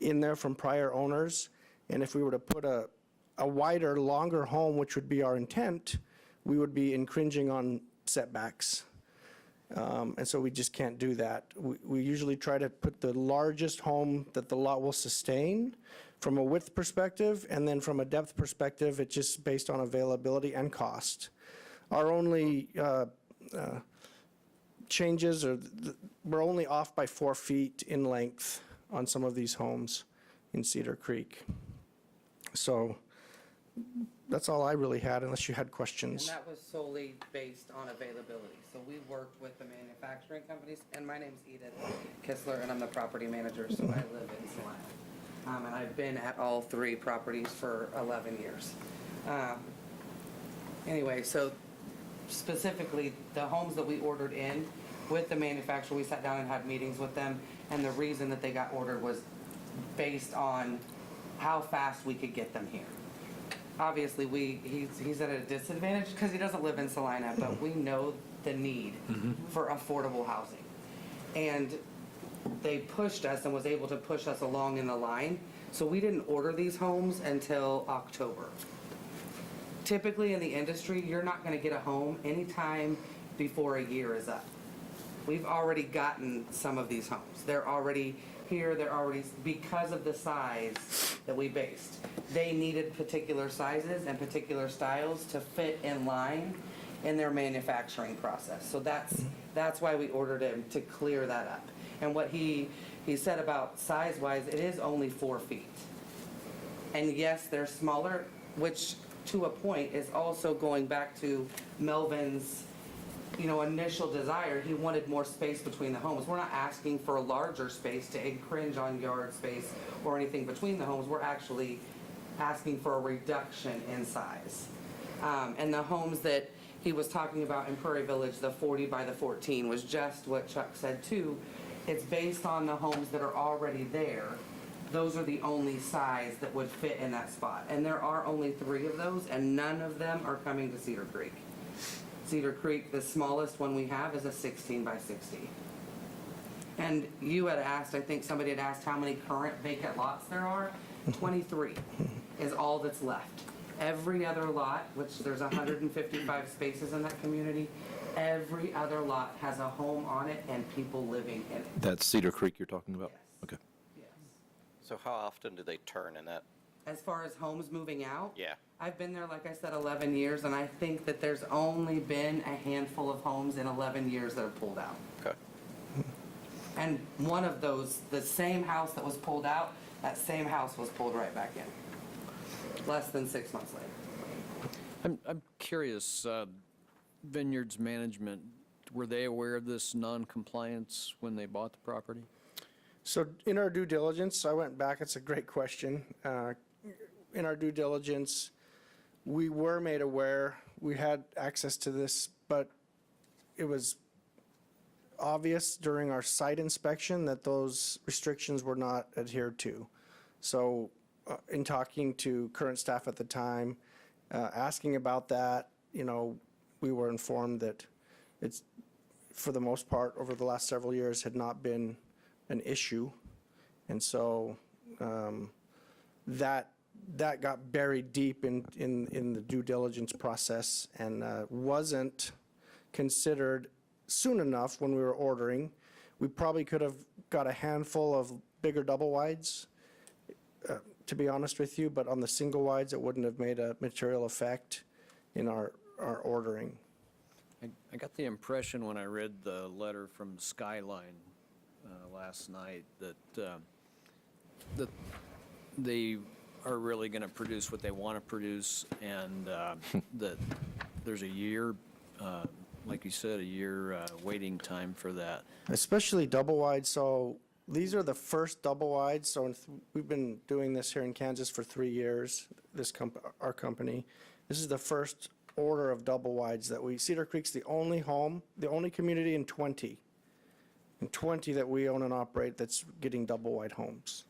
in there from prior owners. And if we were to put a wider, longer home, which would be our intent, we would be infringing on setbacks. And so we just can't do that. We usually try to put the largest home that the lot will sustain from a width perspective, and then from a depth perspective, it's just based on availability and cost. Our only changes are, we're only off by 4 feet in length on some of these homes in Cedar Creek. So that's all I really had, unless you had questions. And that was solely based on availability. So we worked with the manufacturing companies, and my name's Edith Kistler, and I'm the property manager, so I live in Salina. And I've been at all three properties for 11 years. Anyway, so specifically, the homes that we ordered in with the manufacturer, we sat down and had meetings with them, and the reason that they got ordered was based on how fast we could get them here. Obviously, he's at a disadvantage because he doesn't live in Salina, but we know the need for affordable housing. And they pushed us and was able to push us along in the line. So we didn't order these homes until October. Typically in the industry, you're not going to get a home anytime before a year is up. We've already gotten some of these homes. They're already here, they're already, because of the size that we based. They needed particular sizes and particular styles to fit in line in their manufacturing process. So that's why we ordered him, to clear that up. And what he said about size-wise, it is only 4 feet. And yes, they're smaller which to a point is also going back to Melvin's, initial desire. He wanted more space between the homes. We're not asking for a larger space to infringe on yard space or anything between the homes. We're actually asking for a reduction in size. And the homes that he was talking about in Prairie Village, the 40 by the 14, was just what Chuck said too. It's based on the homes that are already there. Those are the only size that would fit in that spot. And there are only 3 of those, and none of them are coming to Cedar Creek. Cedar Creek, the smallest one we have is a 16 by 60. And you had asked, I think somebody had asked how many current vacant lots there are. 23 is all that's left. Every other lot, which there's 155 spaces in that community, every other lot has a home on it and people living in it. That's Cedar Creek you're talking about? Yes. Okay. Yes. So how often do they turn in that? As far as homes moving out? Yeah. I've been there, like I said, 11 years, and I think that there's only been a handful of homes in 11 years that are pulled out. Okay. And one of those, the same house that was pulled out, that same house was pulled right back in. Less than 6 months later. I'm curious, Vineyards Management, were they aware of this non-compliance when they bought the property? So in our due diligence, I went back, it's a great question. In our due diligence, we were made aware, we had access to this, but it was obvious during our site inspection that those restrictions were not adhered to. So in talking to current staff at the time, asking about that, we were informed that it's, for the most part, over the last several years, had not been an issue. And so that got buried deep in the due diligence process and wasn't considered soon enough when we were ordering. We probably could have got a handful of bigger double wides, to be honest with you, but on the single wides, it wouldn't have made a material effect in our ordering. I got the impression when I read the letter from Skyline last night that they are really going to produce what they want to produce, and that there's a year, like you said, a year waiting time for that. Especially double wide. So these are the first double wides. So we've been doing this here in Kansas for 3 years, our company. This is the first order of double wides that Cedar Creek's the only community in 20 that we own and operate that's getting double wide homes.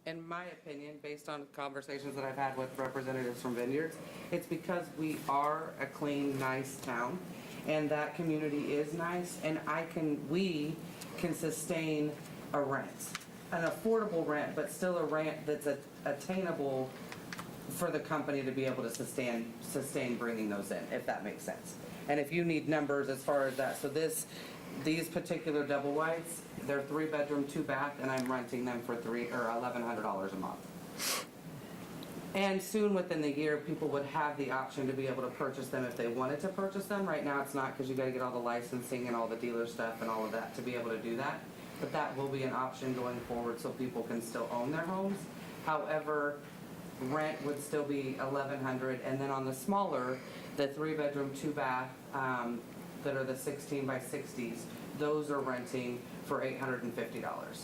In my opinion, based on conversations that I've had with representatives from Vineyards, it's because we are a clean, nice town, and that community is nice, and we can sustain a rent, an affordable rent, but still a rent that's attainable for the company to be able to sustain bringing those in, if that makes sense. And if you need numbers as far as that, so these particular double wides, they're 3-bedroom, 2-bath, and I'm renting them for $1,100 a month. And soon within the year, people would have the option to be able to purchase them if they wanted to purchase them. Right now, it's not, because you got to get all the licensing and all the dealer stuff and all of that to be able to do that. But that will be an option going forward, so people can still own their homes. However, rent would still be $1,100, and then on the smaller, the 3-bedroom, 2-bath that are the 16 by 60s, those are renting for $850.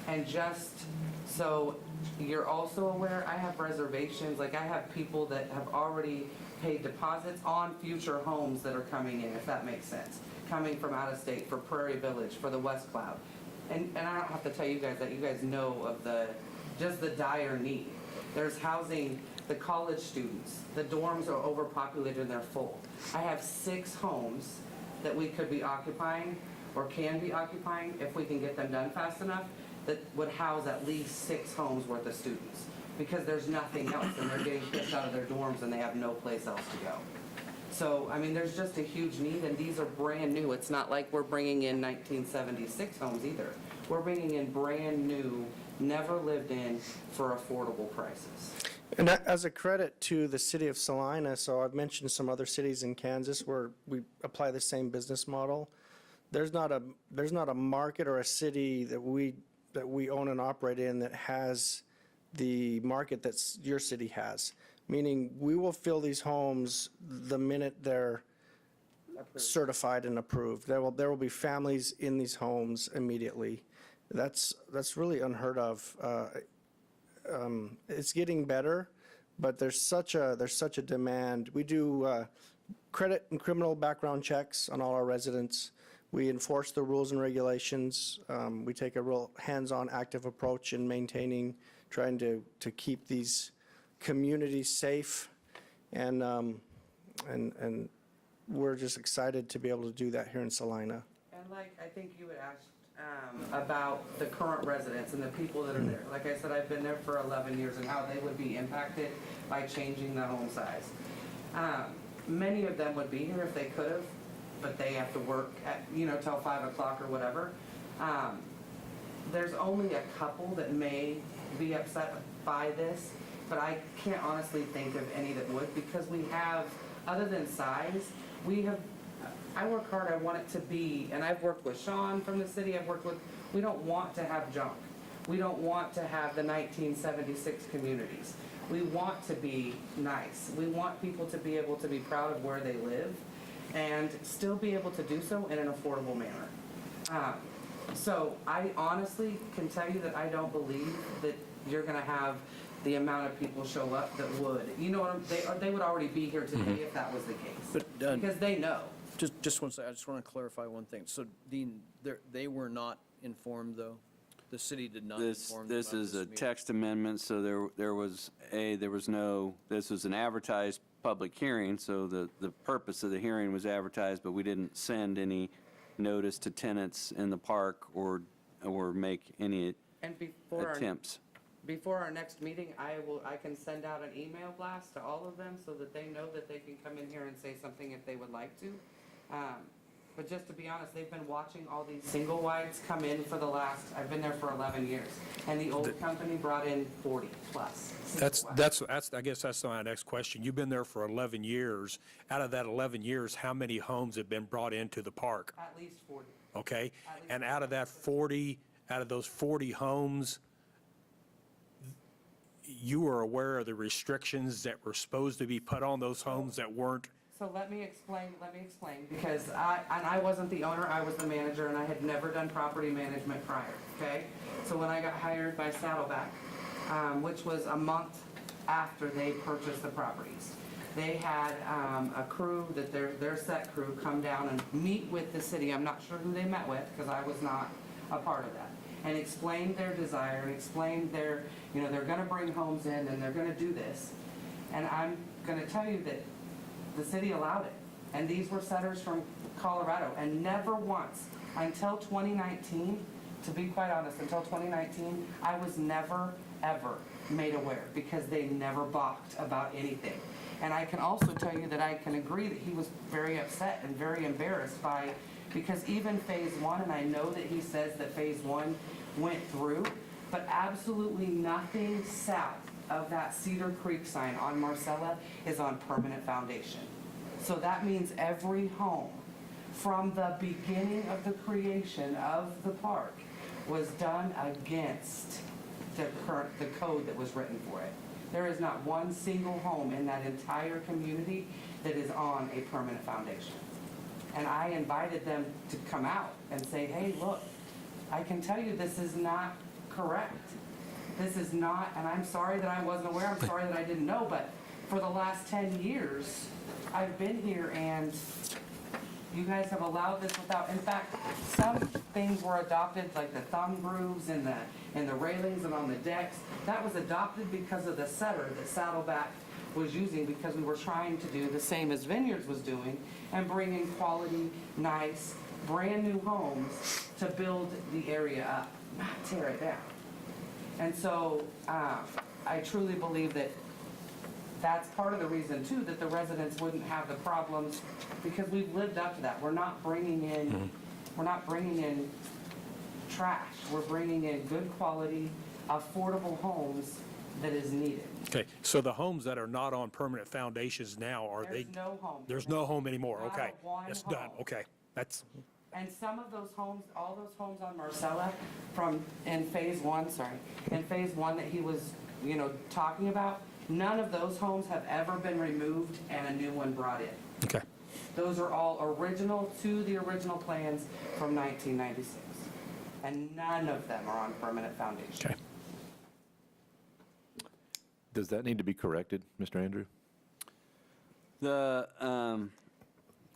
And just so you're also aware, I have reservations, like I have people that have already paid deposits on future homes that are coming in, if that makes sense, coming from out of state for Prairie Village, for the West Cloud. And I don't have to tell you guys that, you guys know of just the dire need. There's housing, the college students, the dorms are overpopulated and they're full. I have 6 homes that we could be occupying or can be occupying if we can get them done fast enough, that would house at least 6 homes worth of students, because there's nothing else and they're getting kicked out of their dorms and they have no place else to go. So, I mean, there's just a huge need, and these are brand new. It's not like we're bringing in 1976 homes either. We're bringing in brand new, never lived in, for affordable prices. And as a credit to the city of Salina, so I've mentioned some other cities in Kansas where we apply the same business model. There's not a market or a city that we own and operate in that has the market that your city has, meaning we will fill these homes the minute they're certified and approved. There will be families in these homes immediately. That's really unheard of. It's getting better, but there's such a demand. We do credit and criminal background checks on all our residents. We enforce the rules and regulations. We take a real hands-on, active approach in maintaining, trying to keep these communities safe, and we're just excited to be able to do that here in Salina. And like, I think you had asked about the current residents and the people that are there. Like I said, I've been there for 11 years and how they would be impacted by changing the home size. Many of them would be here if they could have, but they have to work at, till 5 o'clock or whatever. There's only a couple that may be upset by this, but I can't honestly think of any that would, because we have, other than size, I work hard, I want it to be, and I've worked with Sean from the city, we don't want to have junk. We don't want to have the 1976 communities. We want to be nice. We want people to be able to be proud of where they live and still be able to do so in an affordable manner. So I honestly can tell you that I don't believe that you're gonna have the amount of people show up that would. You know what, they would already be here today if that was the case. But, because they know. Just one second, I just want to clarify one thing. So, Dean, they were not informed, though? The city did not inform them This about is a meeting? text amendment, so there was no, this was an advertised public hearing, so the purpose of the hearing was advertised, but we didn't send any notice to tenants in the park or make any And attempts. before our next meeting, I can send out an email blast to all of them so that they know that they can come in here and say something if they would like to. But just to be honest, they've been watching all these single wides come in for I've been there for 11 years. And the old company brought in 40 plus. I guess that's my next question. You've been there for 11 years. Out of that 11 years, how many homes have been brought into the park? At least 40. Okay? And out of those 40 homes, you were aware of the restrictions that were supposed to be put on those homes that weren't? So let me explain, because I wasn't the owner, I was the manager, and I had never done property management prior, okay? So when I got hired by Saddleback, which was a month after they purchased the properties, they had a crew, that their set crew, come down and meet with the city. I'm not sure who they met with, because I was not a part of that, and explained their desire, and explained they're gonna bring homes in, and they're gonna do this. And I'm gonna tell you that the city allowed it. And these were setters from Colorado. And never once, until 2019, to be quite honest, until 2019, I was never, ever made aware, because they never balked about anything. And I can also tell you that I can agree that he was very upset and very embarrassed because even phase 1, and I know that he says that phase 1 went through, but absolutely nothing south of that Cedar Creek sign on Marcella is on permanent foundation. So that means every home from the beginning of the creation of the park was done against the code that was written for it. There is not one single home in that entire community that is on a permanent foundation. And I invited them to come out and say, hey, look, I can tell you this is not correct. This is not, and I'm sorry that I wasn't aware, I'm sorry that I didn't know, but for the last 10 years, I've been here and you guys have allowed this without, in fact, some things were adopted, like the thumb grooves and the railings and on the decks. That was adopted because of the setter that Saddleback was using, because we were trying to do the same as Vineyards was doing and bring in quality, nice, brand new homes to build the area up, not tear it down. And so I truly believe that that's part of the reason, too, that the residents wouldn't have the problems, because we've lived up to that. We're not bringing in, trash. We're bringing in good quality, affordable homes that is needed. Okay, so the homes that are not on permanent foundations now, are they? There's no home. There's no home anymore, Not okay. one It's done, home. okay. That's, And some of those homes, all those homes on Marcella in phase one that he was talking about, none of those homes have ever been removed and a new one brought in. Okay. Those are all original to the original plans from 1996. And none of them are on permanent foundation. Okay. Does that need to be corrected, Mr. Andrew?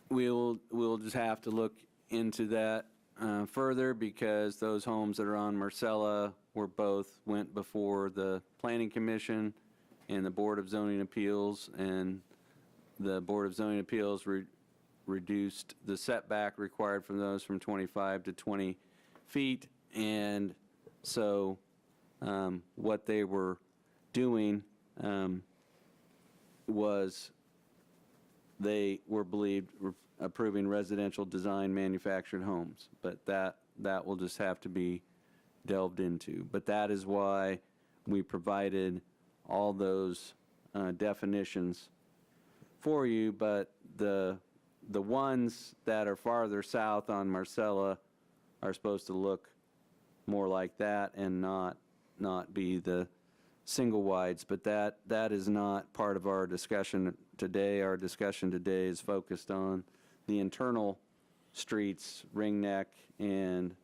We'll just have to look into that further, because those homes that are on Marcella went before the Planning Commission and the Board of Zoning Appeals, and the Board of Zoning Appeals reduced the setback required from those from 25 to 20 feet. And so what they were doing was they were believed approving residential design manufactured homes, but that will just have to be delved into. But that is why we provided all those definitions for you. But the ones that are farther south on Marcella are supposed to look more like that and not be the single wides. But that is not part of our discussion today. Our discussion today is focused on the internal streets, Ring Neck and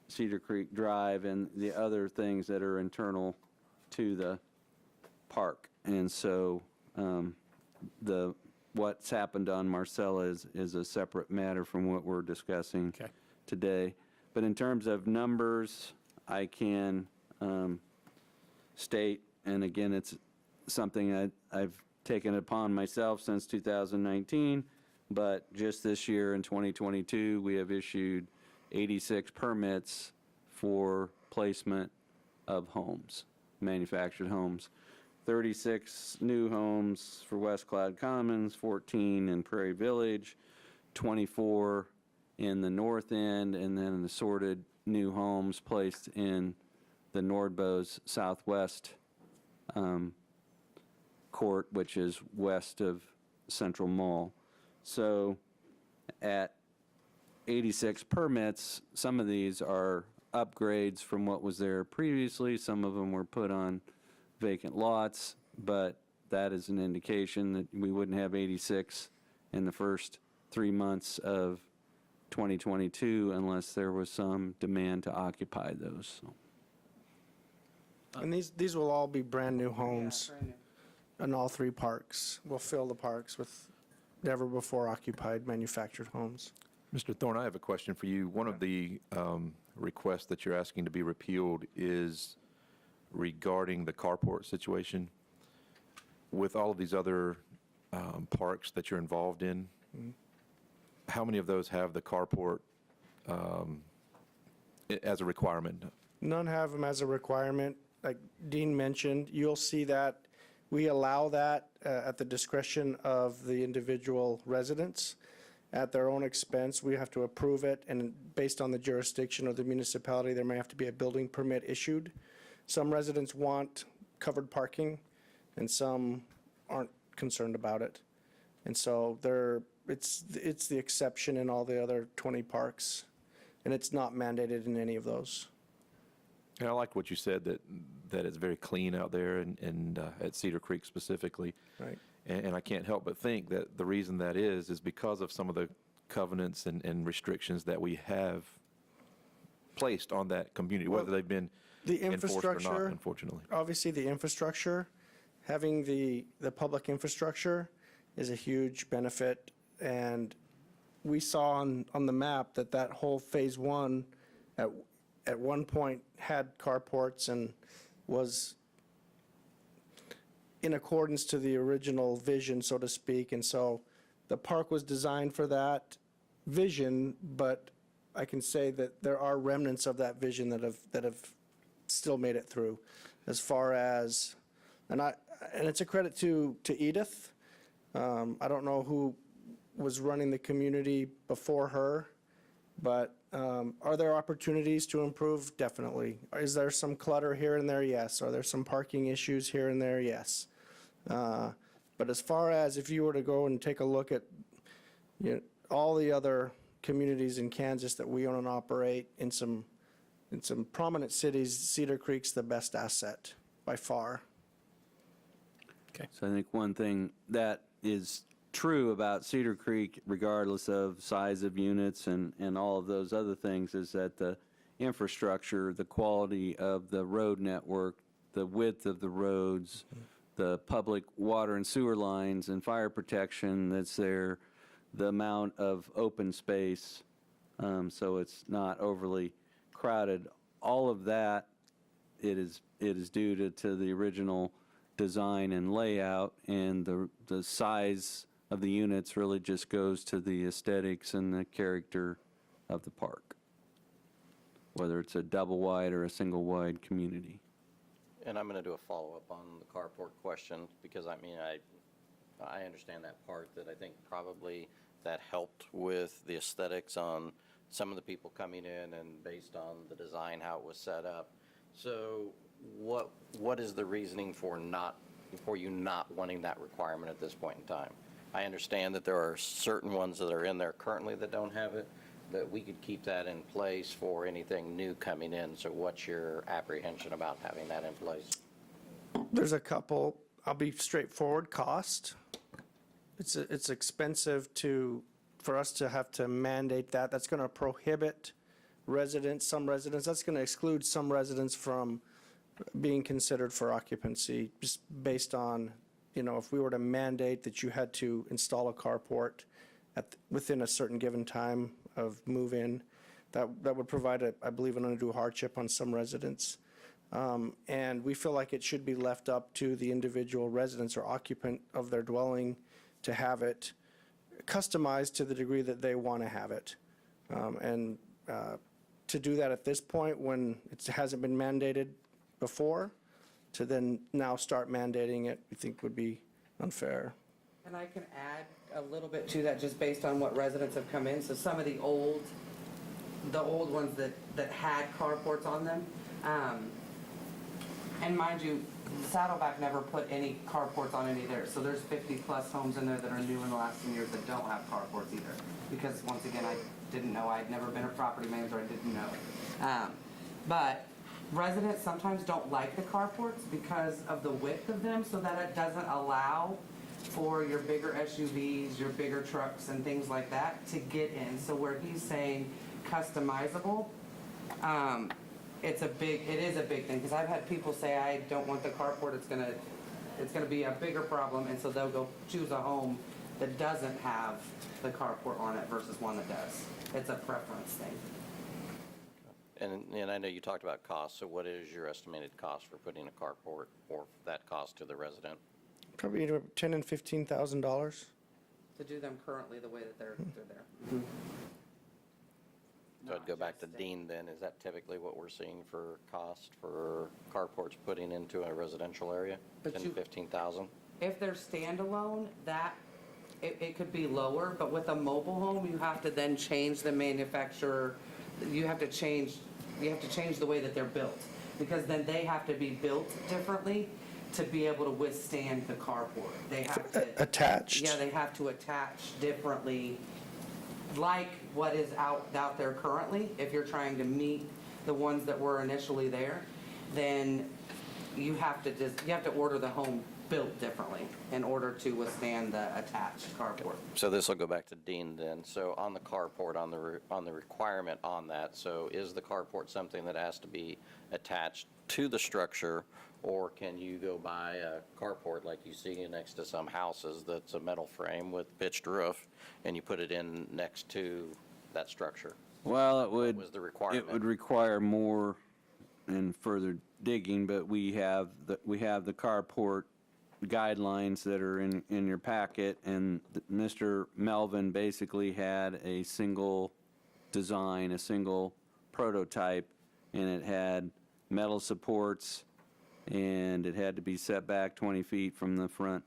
Cedar Creek Drive, and the other things that are internal to the park. And so what's happened on Marcella is a separate matter from what we're discussing today. But in terms of numbers, I can state, and again, it's something I've taken upon myself since 2019, but just this year in 2022, we have issued 86 permits for placement of homes, manufactured homes. 36 new homes for West Cloud Commons, 14 in Prairie Village, 24 in the north end, and then an assorted new homes placed in the Nordbo's southwest court, which is west of Central Mall. So at 86 permits, some of these are upgrades from what was there previously. Some of them were put on vacant lots, but that is an indication that we wouldn't have 86 in the first 3 months of 2022 unless there was some demand to occupy those. So. And these will all be brand-new homes in all three parks. We'll fill the parks with never-before occupied manufactured homes. Mr. Thorne, I have a question for you. One of the requests that you're asking to be repealed is regarding the carport situation. With all of these other parks that you're involved in, how many of those have the carport as a requirement? None have them as a requirement. Like Dean mentioned, you'll see that we allow that at the discretion of the individual residents at their own expense. We have to approve it, and based on the jurisdiction of the municipality, there may have to be a building permit issued. Some residents want covered parking, and some aren't concerned about it. And so it's the exception in all the other 20 parks, and it's not mandated in any of those. And I like what you said, that it's very clean out there and at Cedar Creek specifically. Right. And I can't help but think that the reason that is because of some of the covenants and restrictions that we have placed on that community, whether they've been The enforced or not, infrastructure, unfortunately. obviously the infrastructure, having the public infrastructure is a huge benefit. And we saw on the map that whole phase one at one point had carports and was in accordance to the original vision, so to speak. And so the park was designed for that vision, but I can say that there are remnants of that vision that have still made it through. As far as, and it's a credit to Edith. I don't know who was running the community before her, but are there opportunities to improve? Definitely. Is there some clutter here and there? Yes. Are there some parking issues here and there? Yes. But as far as if you were to go and take a look at all the other communities in Kansas that we own and operate in some prominent cities, Cedar Creek's the best asset by far. So I think one thing that is true about Cedar Creek, regardless of size of units and all of those other things, is that the infrastructure, the quality of the road network, the width of the roads, the public water and sewer lines and fire protection that's there, the amount of open space, so it's not overly crowded. All of that, it is due to the original design and layout, and the size of the units really just goes to the aesthetics and the character of the park, whether it's a double wide or a single wide community. And I'm going to do a follow-up on the carport question, because I mean, I understand that part, that I think probably that helped with the aesthetics on some of the people coming in and based on the design, how it was set up. So what is the reasoning for you not wanting that requirement at this point in time? I understand that there are certain ones that are in there currently that don't have it, but we could keep that in place for anything new coming in. So what's your apprehension about having that in place? There's a couple. I'll be straightforward. Cost. It's expensive for us to have to mandate that. That's going to prohibit some residents. That's going to exclude some residents from being considered for occupancy, just based on, if we were to mandate that you had to install a carport within a certain given time of move-in, that would provide, I believe, an undue hardship on some residents. And we feel like it should be left up to the individual residents or occupant of their dwelling to have it customized to the degree that they want to have it. And to do that at this point, when it hasn't been mandated before, to then now start mandating it, we think would be unfair. And I can add a little bit to that, just based on what residents have come in. So some of the old ones that had carports on them, and mind you, Saddleback never put any carports on any there. So there's 50-plus homes in there that are new in the last 10 years that don't have carports either. Because once again, I didn't know. I'd never been a property manager. I didn't know. But residents sometimes don't like the carports because of the width of them, so that it doesn't allow for your bigger SUVs, your bigger trucks and things like that to get in. So where he's saying customizable, it is a big thing, because I've had people say, I don't want the carport, it's gonna be a bigger problem, and so they'll go choose a home that doesn't have the carport on it versus one that does. It's a preference thing. And I know you talked about cost, so what is your estimated cost for putting a carport, or that cost to the resident? Probably $10,000 and $15,000. To do them currently the way that they're there. So I'd go back to Dean then. Is that typically what we're seeing for cost for carports putting into a residential area? But 10 to 15,000? If they're standalone, it could be lower, but with a mobile home, you have to then change the manufacturer. You have to change the way that they're built, because then they have to be built differently to be able to withstand the carport. They have to Attached. Yeah, they have to attach differently, like what is out there currently. If you're trying to meet the ones that were initially there, then you have to order the home built differently in order to withstand the attached carport. So this will go back to Dean then. So on the carport, on the requirement on that, so is the carport something that has to be attached to the structure, or can you go buy a carport like you see next to some houses that's a metal frame with pitched roof, and you put it in next to that structure? Well, it would. What was the requirement? It would require more and further digging, but we have the carport guidelines that are in your packet, and Mr. Melvin basically had a single design, a single prototype, and it had metal supports, and it had to be set back 20 feet from the front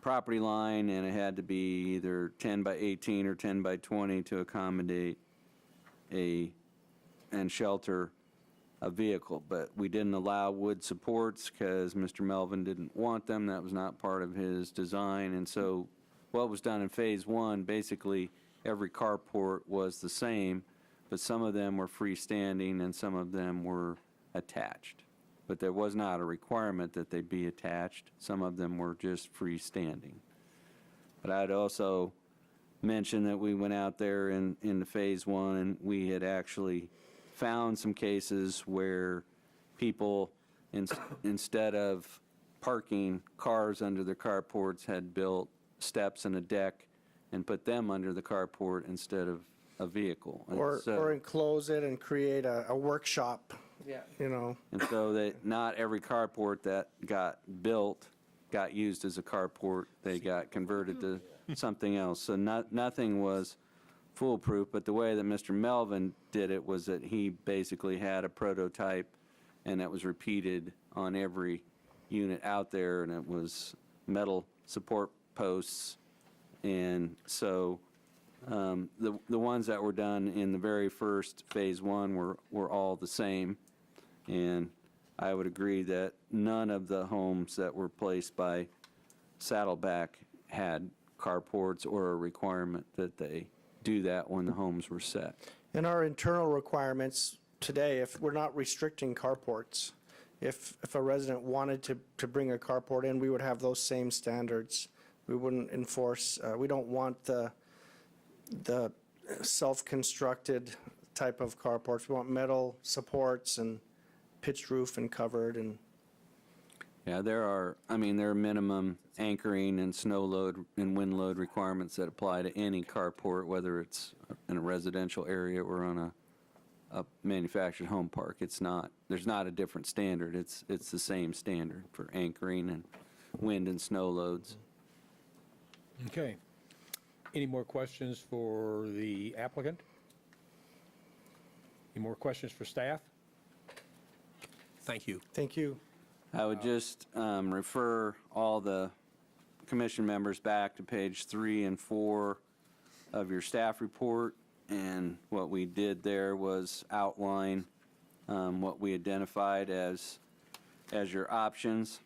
property line, and it had to be either 10 by 18 or 10 by 20 to accommodate and shelter a vehicle. But we didn't allow wood supports because Mr. Melvin didn't want them. That was not part of his design. And so what was done in phase one, basically every carport was the same, but some of them were freestanding and some of them were attached. but there was not a requirement that they be attached. Some of them were just freestanding. But I'd also mention that we went out there in the Phase 1, and we had actually found some cases where people, instead of parking cars under their carports, had built steps and a deck and put them under the carport instead of a vehicle. And Or so- enclose it and create a workshop, Yeah. you know. And so that not every carport that got built got used as a carport. They got converted to something else. So nothing was foolproof, but the way that Mr. Melvin did it was that he basically had a prototype, and that was repeated on every unit out there, and it was metal support posts. And so the ones that were done in the very first Phase 1 were all the same. And I would agree that none of the homes that were placed by Saddleback had carports or a requirement that they do that when the homes were set. In our internal requirements today, if we're not restricting carports, if a resident wanted to bring a carport in, we would have those same standards. We wouldn't enforce, we don't want the self-constructed type of carports. We want metal supports and pitched roof and covered and. Yeah, there are minimum anchoring and snow load and wind load requirements that apply to any carport, whether it's in a residential area or on a manufactured home park. There's not a different standard. It's the same standard for anchoring and wind and snow loads. Okay. Any more questions for the applicant? Any more questions for staff? Thank you. Thank you. I would just refer all the commission members back to page 3 and 4 of your staff report. And what we did there was outline what we identified as your options.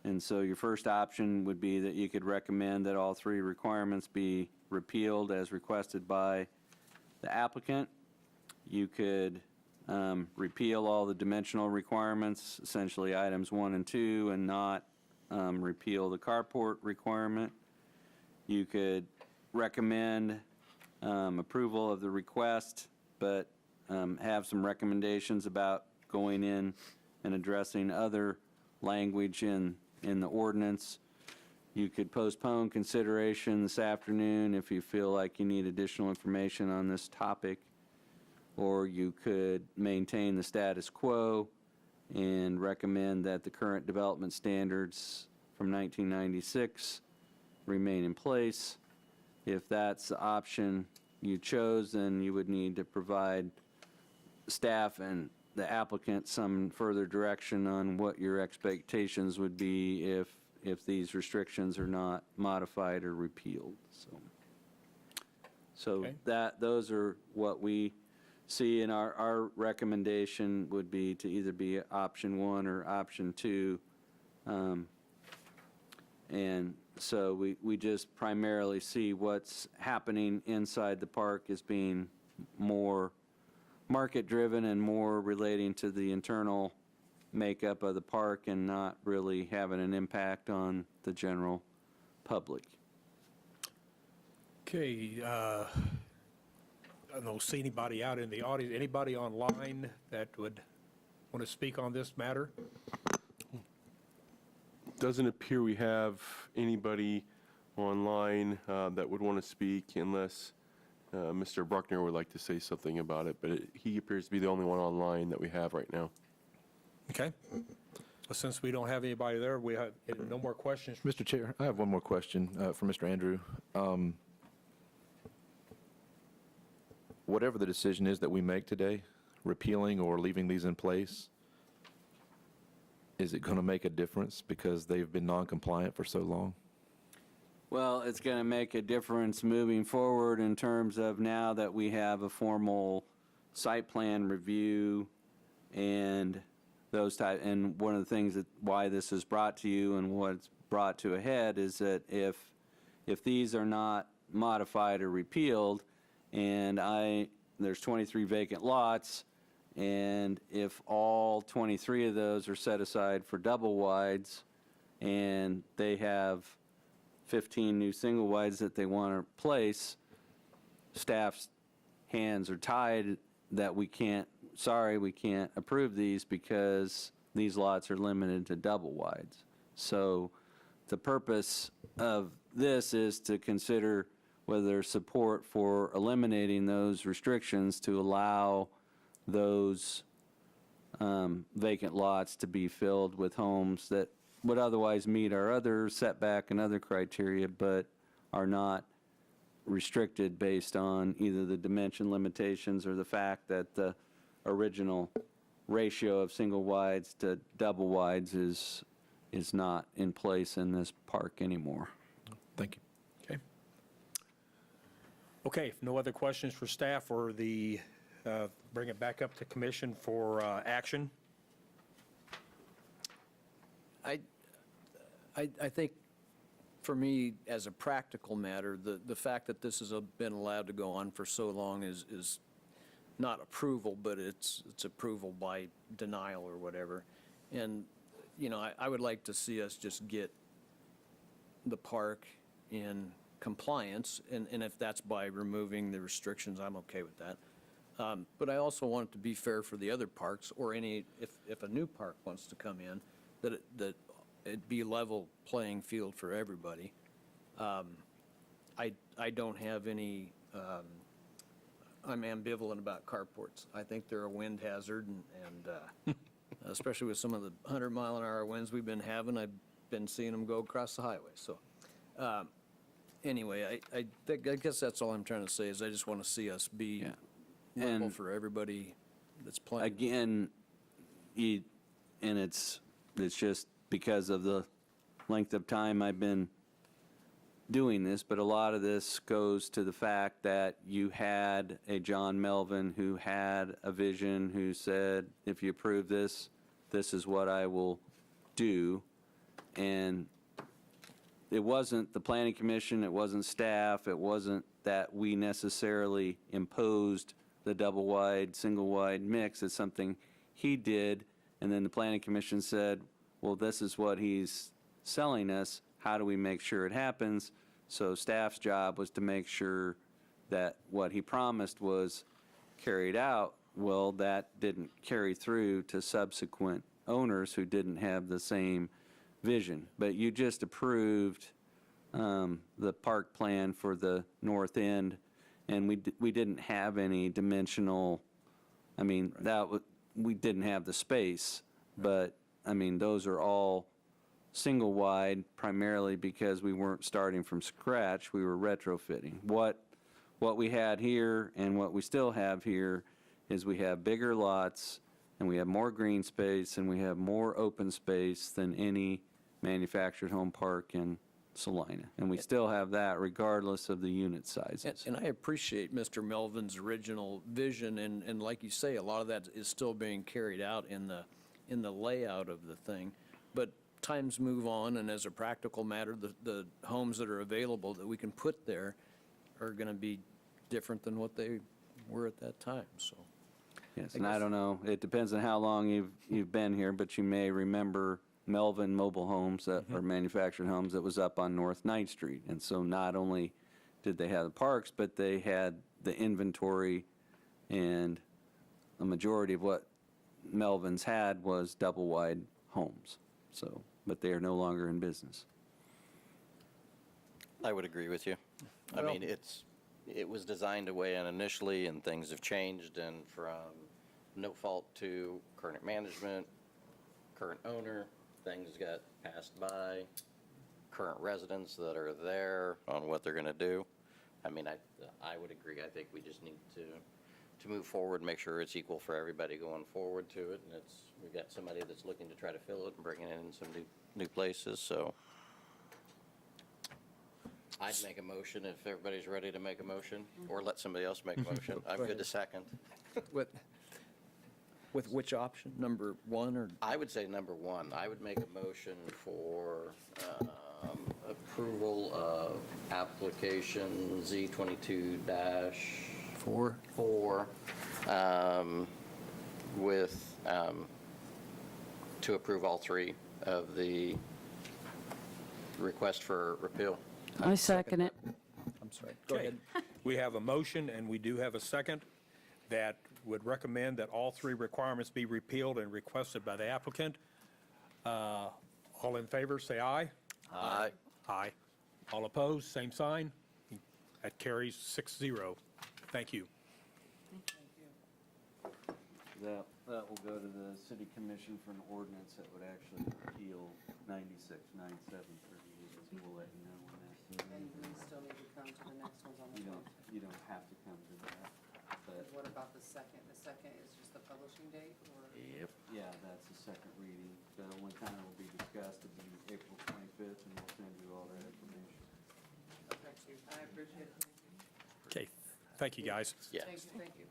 And so your first option would be that you could recommend that all 3 requirements be repealed as requested by the applicant. You could repeal all the dimensional requirements, essentially items 1 and 2, and not repeal the carport requirement. You could recommend approval of the request, but have some recommendations about going in and addressing other language in the ordinance. You could postpone consideration this afternoon if you feel like you need additional information on this topic, or you could maintain the status quo and recommend that the current development standards from 1996 remain in place. If that's the option you chose, then you would need to provide staff and the applicant some further direction on what your expectations would be if these restrictions are not modified or repealed. So Okay. those are what we see, and our recommendation would be to either be option 1 or option 2. And so we just primarily see what's happening inside the park as being more market-driven and more relating to the internal makeup of the park and not really having an impact on the general public. Okay, I don't see anybody out in the audience. Anybody online that would want to speak on this matter? Doesn't appear we have anybody online that would want to speak unless Mr. Bruckner would like to say something about it, but he appears to be the only one online that we have right now. Okay. Well, since we don't have anybody there, we have no more questions. Mr. Chair, I have one more question for Mr. Andrew. Whatever the decision is that we make today, repealing or leaving these in place, is it going to make a difference because they've been non-compliant for so long? Well, it's going to make a difference moving forward in terms of now that we have a formal site plan review and those type. And one of the things that why this is brought to you and what's brought to a head is that if these are not modified or repealed, and there's 23 vacant lots, And if all 23 of those are set aside for double wides, and they have 15 new single wides that they want to place, staff's hands are tied that we can't approve these because these lots are limited to double wides. So the purpose of this is to consider whether there's support for eliminating those restrictions to allow those vacant lots to be filled with homes that would otherwise meet our other setback and other criteria, but are not restricted based on either the dimension limitations or the fact that the original ratio of single wides to double wides is not in place in this park anymore. Thank you. Okay. Okay, if no other questions for staff or bring it back up to commission for action. I think, for me, as a practical matter, the fact that this has been allowed to go on for so long is not approval, but it's approval by denial or whatever. And, you know, I would like to see us just get the park in compliance, and if that's by removing the restrictions, I'm okay with that. But I also want it to be fair for the other parks, or if a new park wants to come in, that it be level playing field for everybody. I don't have any, I'm ambivalent about carports. I think they're a wind hazard, and especially with some of the 100-mile-an-hour winds we've been having, I've been seeing them go across the highway. So anyway, I guess that's all I'm trying to say, is I just want to see us be level And for everybody that's playing. again, and it's just because of the length of time I've been doing this, but a lot of this goes to the fact that you had a John Melvin who had a vision, who said, if you approve this, this is what I will do. And it wasn't the planning commission, it wasn't staff, it wasn't that we necessarily imposed the double wide, single wide mix. It's something he did, and then the planning commission said, well, this is what he's selling us. How do we make sure it happens? So staff's job was to make sure that what he promised was carried out. Well, that didn't carry through to subsequent owners who didn't have the same vision. But you just approved the park plan for the north end, and we didn't have any dimensional, I mean, we didn't have the space, but I mean, those are all single wide primarily because we weren't starting from scratch, we were retrofitting. What we had here and what we still have here is we have bigger lots and we have more green space and we have more open space than any manufactured home park in Salina. And we still have that regardless of the unit sizes. And I appreciate Mr. Melvin's original vision, and like you say, a lot of that is still being carried out in the layout of the thing. But times move on, and as a practical matter, the homes that are available that we can put there are going to be different than what they were at that time, so. Yes, and I don't know, it depends on how long you've been here, but you may remember Melvin Mobile Homes that are manufactured homes that was up on North 9th Street. And so not only did they have the parks, but they had the inventory, and a majority of what Melvin's had was double wide homes. So, but they are no longer in business. I would agree with you. I mean, it was designed away and initially, and things have changed, and from no fault to current management, current owner, things got passed by, current residents that are there on what they're going to do. I mean, I would agree. I think we just need to move forward, make sure it's equal for everybody going forward to it, and we've got somebody that's looking to try to fill it and bring it in some new places, so. I'd make a motion if everybody's ready to make a motion, or let somebody else make a motion. I'm good to second. With which option, number one, or? I would say number one. I would make a motion for approval of application Z22-4 with, to approve all three of the request for repeal. I second it. I'm sorry. Go Okay. ahead. We have a motion, and we do have a second, that would recommend that all three requirements be repealed and requested by the applicant. All in favor, say aye. Aye. Aye. All opposed, same sign. That carries 6-0. Thank you. That will go to the city commission for an ordinance that would actually repeal 96, 97, 38. We'll let you know when that's. And we still need to come to the next ones on the You 12th. you don't have to come to that, but, What about the second? The second is just the publishing date, or? Yep. yeah, that's the second reading. The one time it will be discussed will be April 25th, and we'll send you all that information. Okay, Chief, I appreciate it. Okay, thank you, guys. Yeah. Thank you, thank you.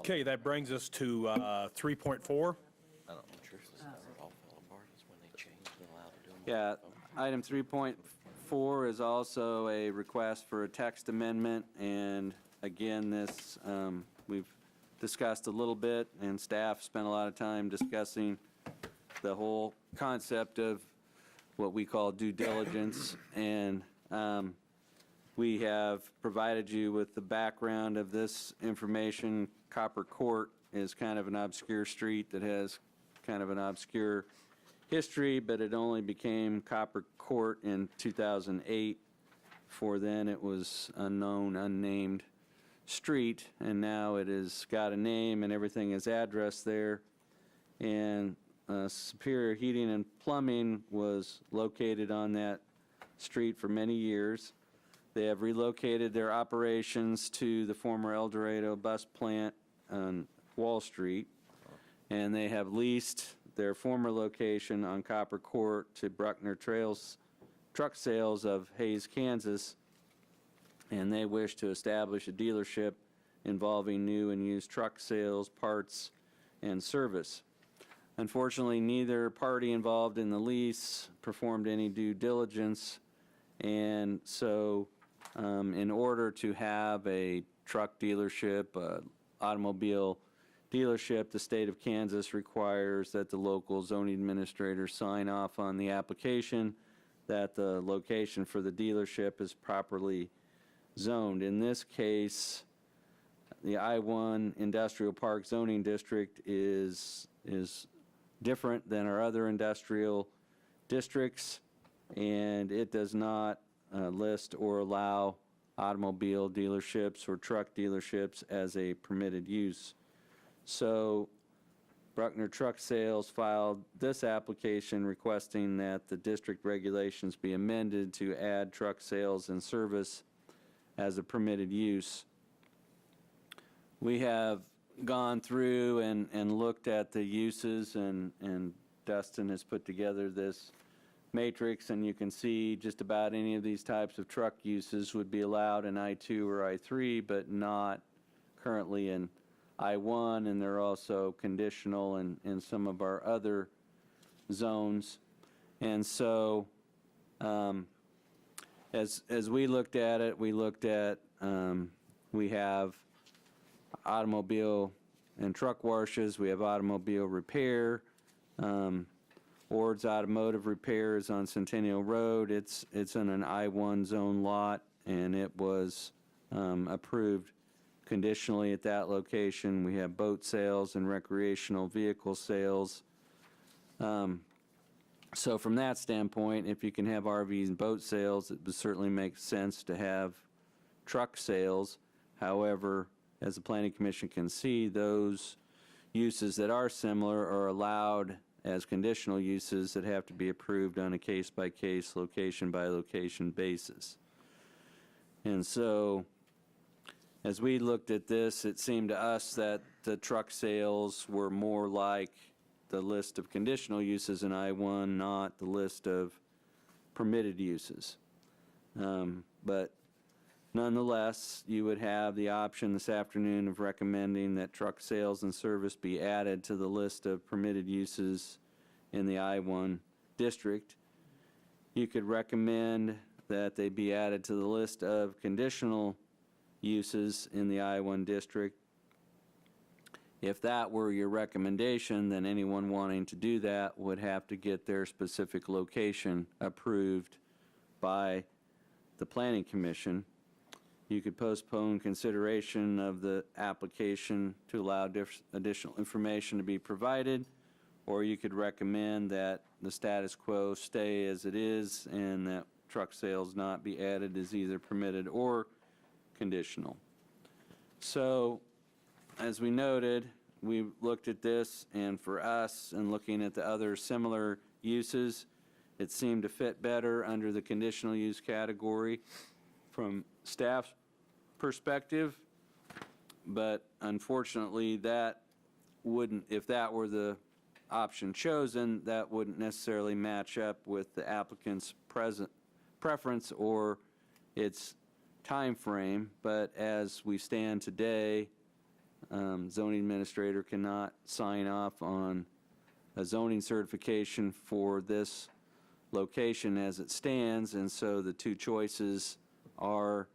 Okay, that brings us to 3.4. I don't know. This is where it all fell apart, is when they changed and allowed to do them. Yeah, item 3.4 is also a request for a text amendment, and again, this, we've discussed a little bit, and staff spent a lot of time discussing the whole concept of what we call due diligence, and we have provided you with the background of this information. Copper Court is kind of an obscure street that has kind of an obscure history, but it only became Copper Court in 2008. Before then, it was unknown, unnamed street, and now it has got a name and everything is addressed there. And Superior Heating and Plumbing was located on that street for many years. They have relocated their operations to the former El Dorado bus plant on Wall Street, and they have leased their former location on Copper Court to Bruckner Trails Truck Sales of Hayes, Kansas, and they wish to establish a dealership involving new and used truck sales, parts, and service. Unfortunately, neither party involved in the lease performed any due diligence, and so in order to have a truck dealership, automobile dealership, the state of Kansas requires that the local zoning administrator sign off on the application that the location for the dealership is properly zoned. In this case, the I-1 Industrial Park zoning district is different than our other industrial districts, and it does not list or allow automobile dealerships or truck dealerships as a permitted use. So Bruckner Truck Sales filed this application requesting that the district regulations be amended to add truck sales and service as a permitted use. We have gone through and looked at the uses, and Dustin has put together this matrix, and you can see just about any of these types of truck uses would be allowed in I-2 or I-3, but not currently in I-1, and they're also conditional in some of our other zones. And so as we looked at it, we looked at, we have automobile and truck washes, we have automobile repair, Ord's Automotive Repairs on Centennial Road. It's in an I-1 zone lot, and it was approved conditionally at that location. We have boat sales and recreational vehicle sales. So from that standpoint, if you can have RVs and boat sales, it would certainly make sense to have truck sales. However, as the Planning Commission can see, those uses that are similar are allowed as conditional uses that have to be approved on a case-by-case, location-by-location basis. And so, as we looked at this, it seemed to us that the truck sales were more like the list of conditional uses in I-1, not the list of permitted uses. But nonetheless, you would have the option this afternoon of recommending that truck sales and service be added to the list of permitted uses in the I-1 district. You could recommend that they be added to the list of conditional uses in the I-1 district. If that were your recommendation, then anyone wanting to do that would have to get their specific location approved by the Planning Commission. You could postpone consideration of the application to allow additional information to be provided, or you could recommend that the status quo stay as it is and that truck sales not be added as either permitted or conditional. So, as we noted, we looked at this, and for us, and looking at the other similar uses, it seemed to fit better under the conditional use category from staff's perspective. But unfortunately, that wouldn't, if that were the option chosen, that wouldn't necessarily match up with the applicant's preference or its time frame. But as we stand today, zoning administrator cannot sign off on a zoning certification for this location as it stands, and so the two choices are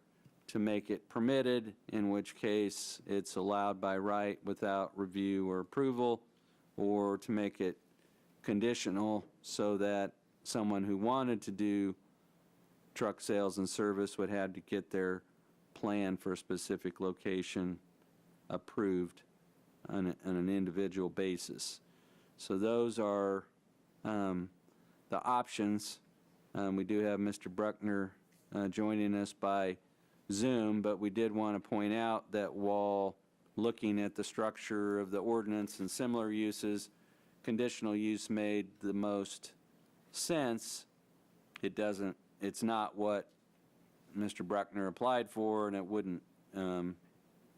to make it permitted, in which case it's allowed by right without review or approval, or to make it conditional so that someone who wanted to do truck sales and service would have to get their plan for a specific location approved on an individual basis. So those are the options. We do have Mr. Bruckner joining us by Zoom, but we did want to point out that while looking at the structure of the ordinance and similar uses, conditional use made the most sense. It's not what Mr. Bruckner applied for, and it wouldn't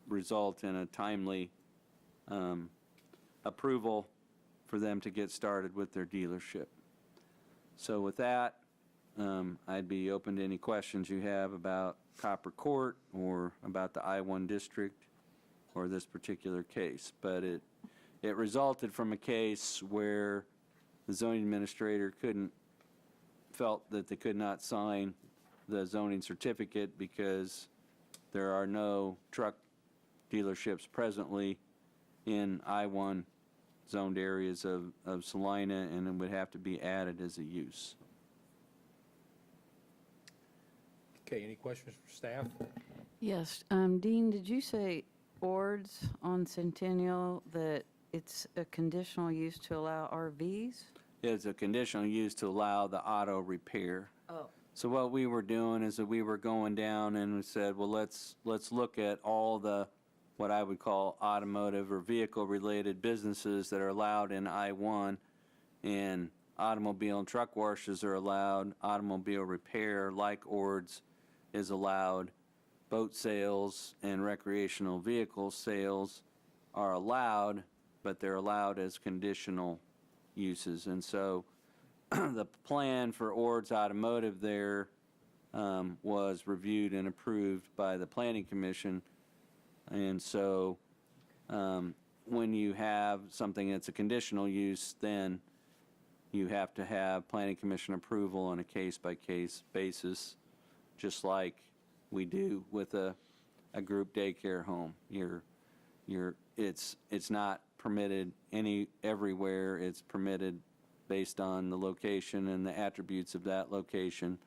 result in a timely approval for them to get started with their dealership. So with that, I'd be open to any questions you have about Copper Court or about the I-1 district or this particular case. But it resulted from a case where the zoning administrator felt that they could not sign the zoning certificate because there are no truck dealerships presently in I-1 zoned areas of Salina, and it would have to be added as a use. Okay, any questions for staff? Yes, Dean, did you say Ords on Centennial, that it's a conditional use to allow RVs? It's a conditional use to allow the auto repair. Oh. So what we were doing is that we were going down and we said, well, let's look at all the, what I would call automotive or vehicle-related businesses that are allowed in I-1, and automobile and truck washes are allowed, automobile repair, like Ords, is allowed, boat sales and recreational vehicle sales are allowed, but they're allowed as conditional uses. And so the plan for Ords Automotive there was reviewed and approved by the Planning Commission. And so when you have something that's a conditional use, then you have to have Planning Commission approval on a case-by-case basis, just like we do with a group daycare home. It's not permitted everywhere. It's permitted based on the location and the attributes of that location.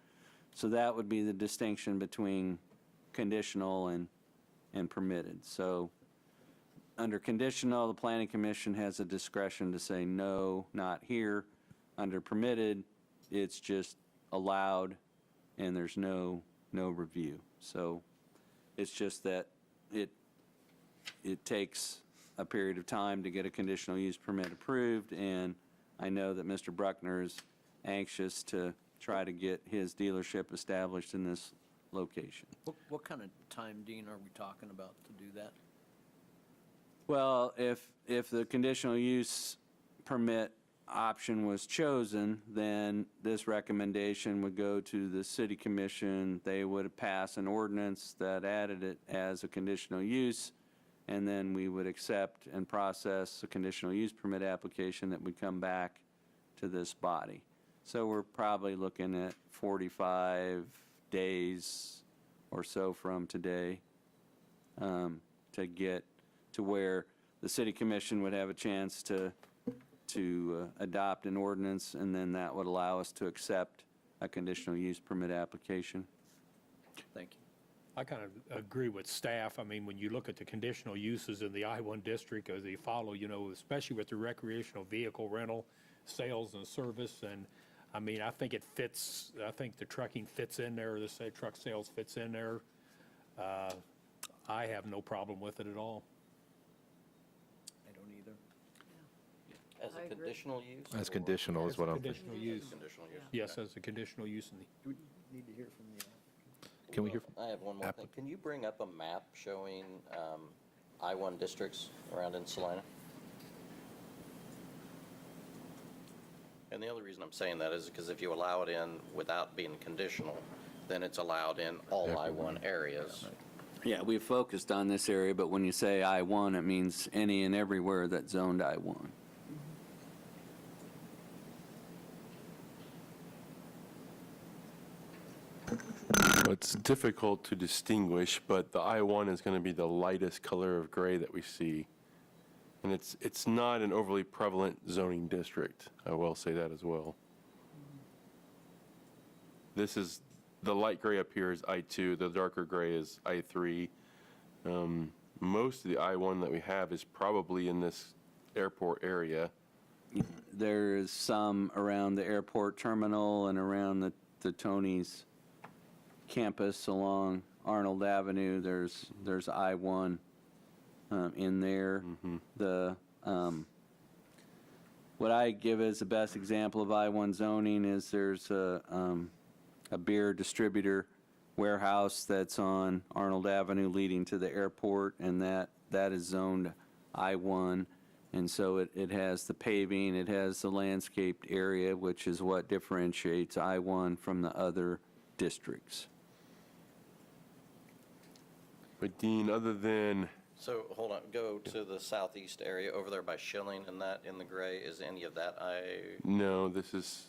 So that would be the distinction between conditional and permitted. So under conditional, the Planning Commission has a discretion to say no, not here. Under permitted, it's just allowed and there's no review. So it's just that it takes a period of time to get a conditional use permit approved, and I know that Mr. Bruckner is anxious to try to get his dealership established in this location. What kind of time, Dean, are we talking about to do that? Well, if the conditional use permit option was chosen, then this recommendation would go to the City Commission. They would pass an ordinance that added it as a conditional use, and then we would accept and process a conditional use permit application that would come back to this body. So we're probably looking at 45 days or so from today to get to where the city commission would have a chance to adopt an ordinance, and then that would allow us to accept a conditional use permit application. Thank you. I kind of agree with staff. I mean, when you look at the conditional uses in the I-1 district, as they follow, you know, especially with the recreational vehicle rental, sales and service, and, I mean, I think it fits, I think the trucking fits in there, the say truck sales fits in there. I have no problem with it at all. I don't either. As a conditional use? As or- conditional is what I'm, Conditional use. Conditional use. Yes, as a conditional use in the, Need to hear from the can we hear? I have one more thing. Can you bring up a map showing I-1 districts around in Salina? And the only reason I'm saying that is because if you allow it in without being conditional, then it's allowed in all I-1 areas. Yeah, we focused on this area, but when you say I-1, it means any and everywhere that's zoned I-1. It's difficult to distinguish, but the I-1 is going to be the lightest color of gray that we see. And it's not an overly prevalent zoning district. I will say that as well. This is, the light gray up here is I-2, the darker gray is I-3. Most of the I-1 that we have is probably in this airport area. There is some around the airport terminal and around the Tony's campus along Arnold Avenue. There's I-1 in there. The what I give as the best example of I-1 zoning is there's a beer distributor warehouse that's on Arnold Avenue leading to the airport, and that is zoned I-1. And so it has the paving, it has the landscaped area, which is what differentiates I-1 from the other districts. But Dean, other than, So, hold on, go to the southeast area over there by Schilling and that in the gray. Is any of that no, this is,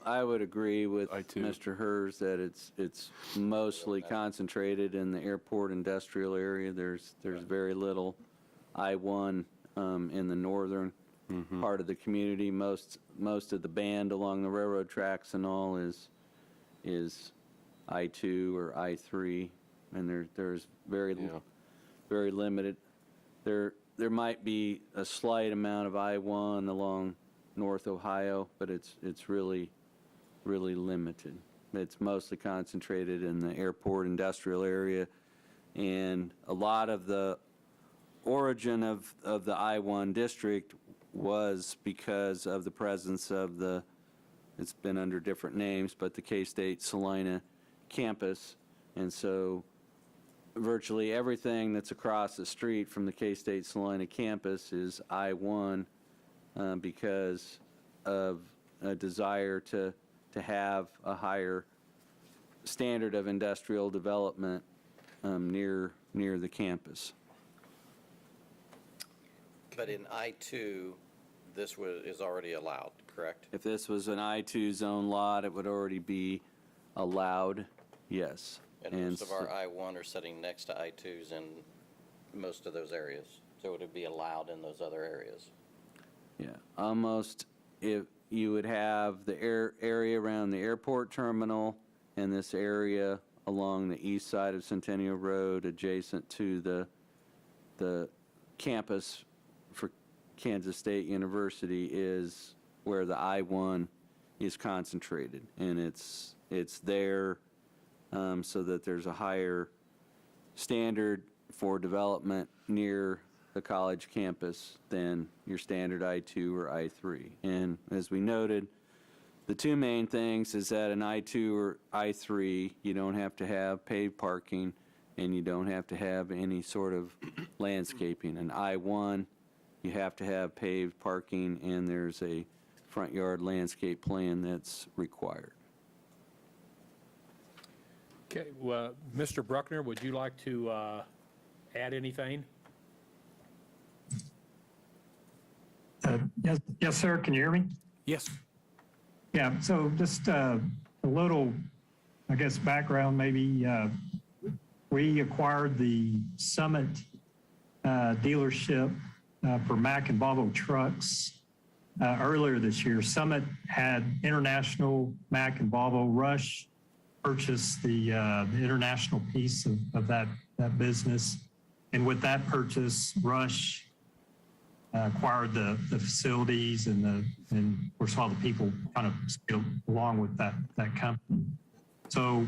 I would agree with I too. Mr. Hers that it's mostly concentrated in the airport industrial area. There's very little I-1 in the northern part of the community. Most of the band along the railroad tracks and all is I-2 or I-3, and there's very limited. There might be a slight amount of I-1 along North Ohio, but it's really limited. It's mostly concentrated in the airport industrial area, and a lot of the origin of the I-1 district was because of the presence of it's been under different names, but the K-State Salina campus, and so virtually everything that's across the street from the K-State Salina campus is I-1 because of a desire to have a higher standard of industrial development near the campus. But in I-2, this is already allowed, correct? If this was an I-2 zone lot, it would already be allowed, yes. And most of our I-1 are sitting next to I-2s in most of those areas. So would it be allowed in those other areas? Yeah, almost, if you would have the area around the airport terminal and this area along the east side of Centennial Road adjacent to the campus for Kansas State University is where the I-1 is concentrated. And it's there so that there's a higher standard for development near the college campus than your standard I-2 or I-3. And as we noted, the two main things is that an I-2 or I-3, you don't have to have paved parking and you don't have to have any sort of landscaping. An I-1, you have to have paved parking and there's a front yard landscape plan that's required. okay, well, Mr. Bruckner, would you like to add anything? Yes, sir. Can you hear me? Yes. Yeah, so just a little, I guess, background maybe. We acquired the Summit dealership for Mack and Volvo trucks earlier this year. Summit had international Mack and Volvo. Rush purchased the international piece of that business. And with that purchase, Rush acquired the facilities and of course all the people kind of scaled along with that company. So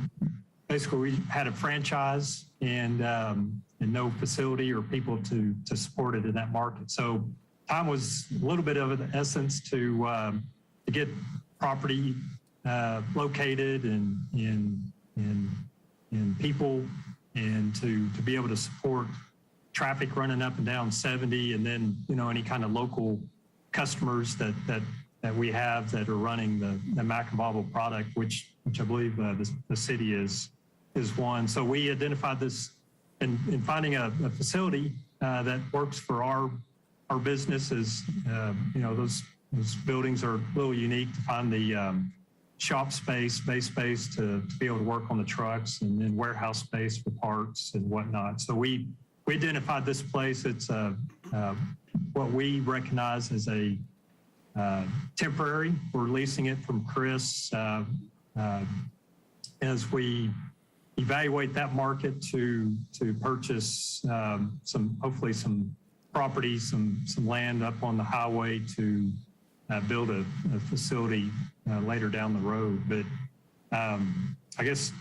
basically we had a franchise and no facility or people to support it in that market. So time was a little bit of an essence to get property located and people and to be able to support traffic running up and down 70, and then, you know, any kind of local customers that we have that are running the Mack and Volvo product, which I believe the city is one. So we identified this in finding a facility that works for our business. Is you know, those buildings are a little unique to find the shop space, base space to be able to work on the trucks, and then warehouse space for parts and whatnot. So we identified this place. It's what we recognize as a temporary. We're leasing it from Chris as we evaluate that market to purchase hopefully some property, some land up on the highway to build a facility later down the road. But I guess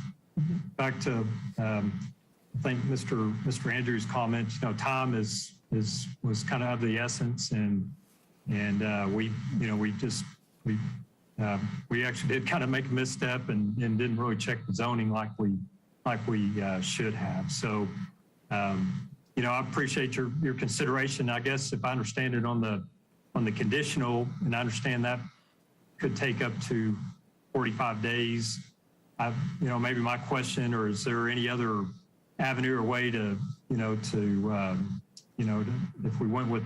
back to I think Mr. Andrews' comments, you know, time was kind of the essence, and we actually did kind of make a misstep and didn't really check the zoning like we should have. So, you know, I appreciate your consideration. I guess if I understand it on the conditional, and I understand that could take up to 45 days. You know, maybe my question, or is there any other avenue or way to, if we went with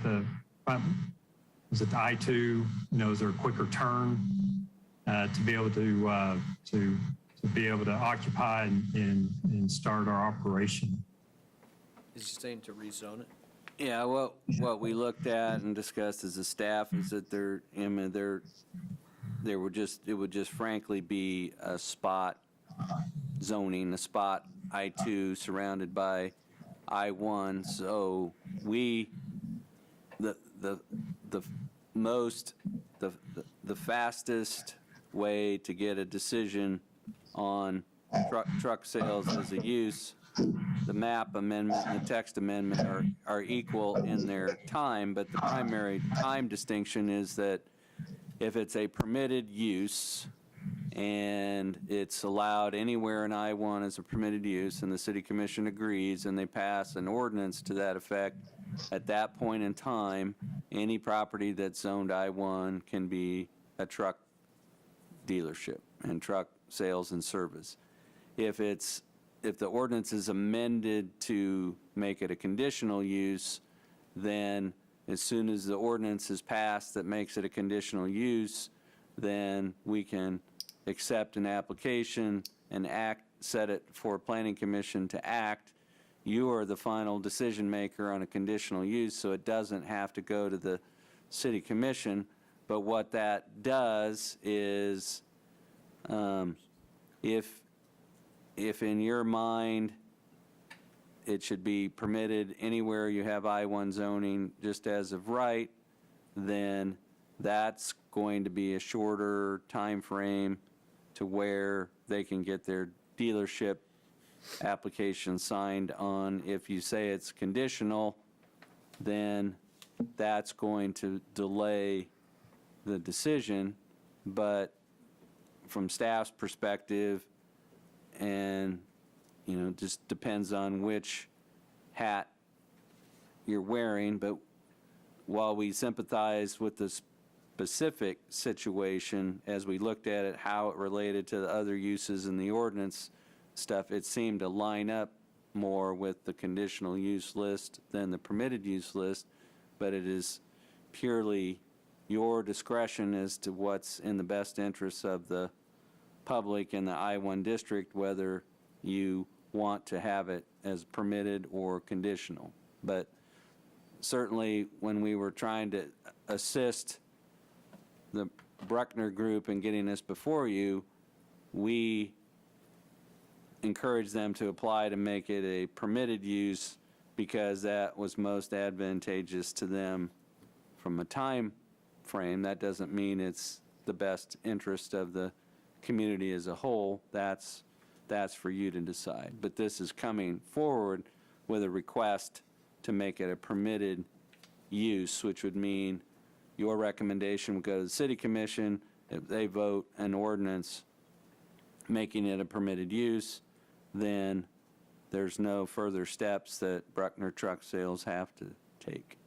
is it the I-2, you know, is there a quicker turn to be able to occupy and start our operation? Is he saying to rezone it? Yeah, what we looked at and discussed as a staff is that it would just frankly be a spot zoning, a spot I-2 surrounded by I-1. So the fastest way to get a decision on truck sales as a use, the map amendment and the text amendment are equal in their time, but the primary time distinction is that if it's a permitted use and it's allowed anywhere in I-1 as a permitted use, and the city commission agrees and they pass an ordinance to that effect, at that point in time, any property that's zoned I-1 can be a truck dealership and truck sales and service. If the ordinance is amended to make it a conditional use, then as soon as the ordinance is passed that makes it a conditional use, then we can accept an application and set it for planning commission to act. You are the final decision maker on a conditional use, so it doesn't have to go to the city commission. But what that does is, if in your mind it should be permitted anywhere you have I-1 zoning just as of right, then that's going to be a shorter time frame to where they can get their dealership application signed on. If you say it's conditional, then that's going to delay the decision. But from staff's perspective, and you know, just depends on which hat you're wearing, but while we sympathize with the specific situation, as we looked at it, how it related to the other uses in the ordinance stuff, it seemed to line up more with the conditional use list than the permitted use list, but it is purely your discretion as to what's in the best interests of the public in the I-1 district, whether you want to have it as permitted or conditional. But certainly, when we were trying to assist the Bruckner Group in getting this before you, we encouraged them to apply to make it a permitted use because that was most advantageous to them from a time frame. That doesn't mean it's the best interest of the community as a whole. That's for you to decide. But this is coming forward with a request to make it a permitted use, which would mean your recommendation would go to the city commission. If they vote an ordinance making it a permitted use, then there's no further steps that Bruckner Truck Sales have to take.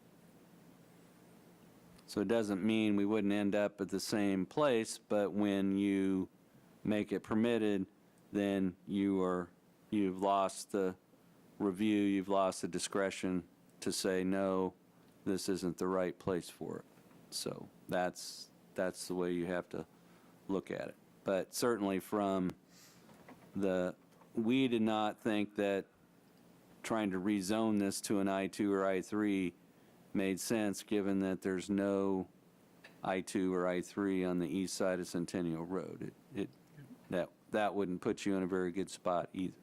So it doesn't mean we wouldn't end up at the same place, but when you make it permitted, then you've lost the review, you've lost the discretion to say, no, this isn't the right place for it. So that's the way you have to look at it. But certainly we did not think that trying to rezone this to an I-2 or I-3 made sense, given that there's no I-2 or I-3 on the east side of Centennial Road. That wouldn't put you in a very good spot either.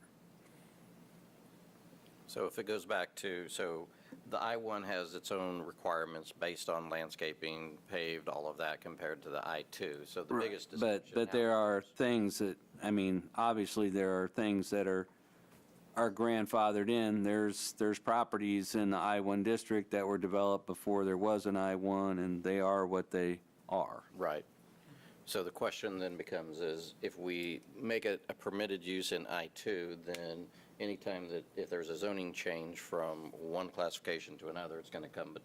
So if it goes back to, so the I-1 has its own requirements based on landscaping, paved, all of that compared to the I-2. So the biggest distinction. But there are things that, obviously there are things that are grandfathered in. There's properties in the I-1 district that were developed before there was an I-1, and they are what they are. Right. So the question then becomes is, if we make it a permitted use in I-2, then anytime that, if there's a zoning change from one classification to another, it's going to come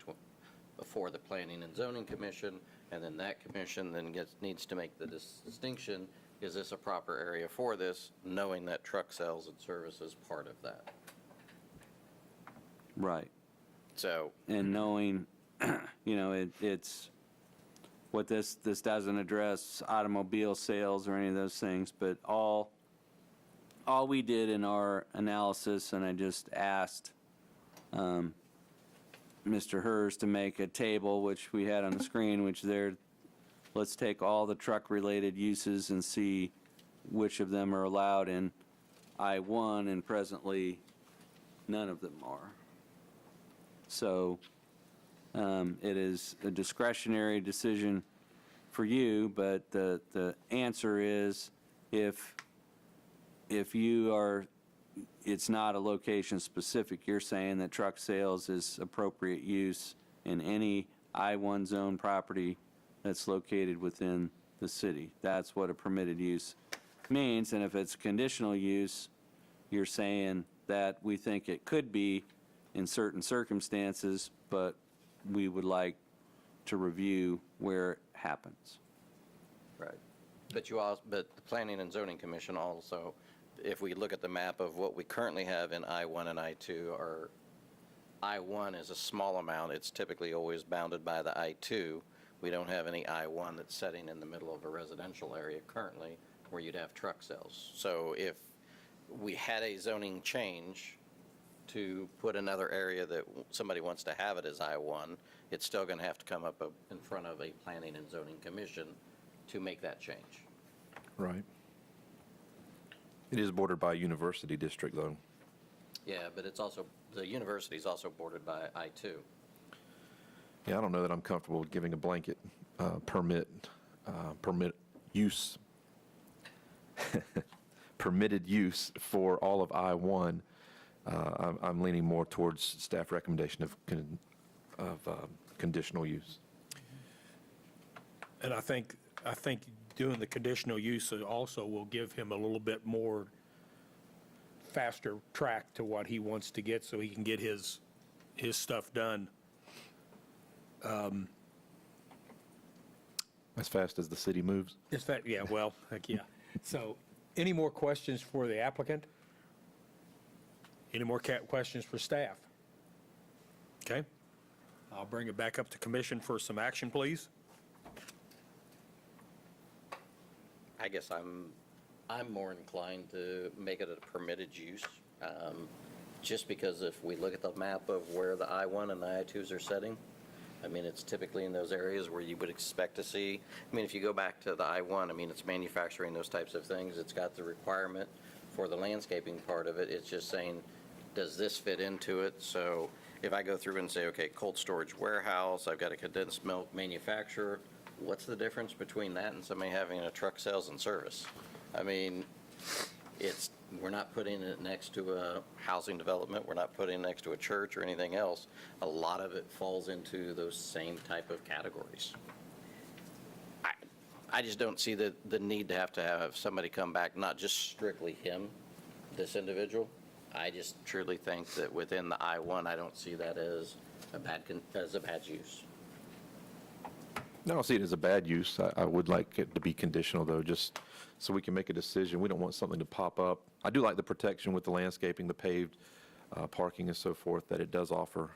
before the Planning and Zoning Commission, and then that commission then needs to make the distinction, is this a proper area for this, knowing that truck sales and service is part of that. Right. So, And knowing, it's, what this doesn't address automobile sales or any of those things, but all we did in our analysis, and I just asked Mr. Hers to make a table, which we had on the screen, let's take all the truck-related uses and see which of them are allowed in I-1, and presently, none of them are. So it is a discretionary decision for you, but the answer is if it's not a location specific, you're saying that truck sales is appropriate use in any I-1 zone property that's located within the city. That's what a permitted use means, and if it's conditional use, you're saying that we think it could be in certain circumstances, but we would like to review where it happens. right. But the Planning and Zoning Commission also, if we look at the map of what we currently have in I-1 and I-2, our I-1 is a small amount. It's typically always bounded by the I-2. We don't have any I-1 that's setting in the middle of a residential area currently where you'd have truck sales. So if we had a zoning change to put another area that somebody wants to have it as I-1, it's still going to have to come up in front of a Planning and Zoning Commission to make that change. Right. It is bordered by a university district, though. Yeah, but it's also, the university is also bordered by I-2. Yeah, I don't know that I'm comfortable with giving a blanket permit use, permitted use for all of I-1. I'm leaning more towards staff recommendation of conditional use. And I think doing the conditional use also will give him a little bit more faster track to what he wants to get, so he can get his stuff done. As fast as the city moves. Is that, yeah, well, heck yeah. So, any more questions for the applicant? Any more questions for staff? Okay. I'll bring it back up to commission for some action, please. I guess I'm more inclined to make it a permitted use. just because if we look at the map of where the I-1 and the I-2s are setting, I mean, it's typically in those areas where you would expect to see, I mean, if you go back to the I-1, I mean, it's manufacturing, those types of things. It's got the requirement for the landscaping part of it. It's just saying, does this fit into it? So if I go through and say, okay, cold storage warehouse, I've got a condensed milk manufacturer, what's the difference between that and somebody having a truck sales and service? I mean, we're not putting it next to a housing development, we're not putting it next to a church or anything else. A lot of it falls into those same type of categories. I just don't see the need to have somebody come back, not just strictly him, this individual. I just truly think that within the I-1, I don't see that as a bad use. I don't see it as a bad use. I would like it to be conditional, though, just so we can make a decision. We don't want something to pop up. I do like the protection with the landscaping, the paved parking and so forth that it does offer.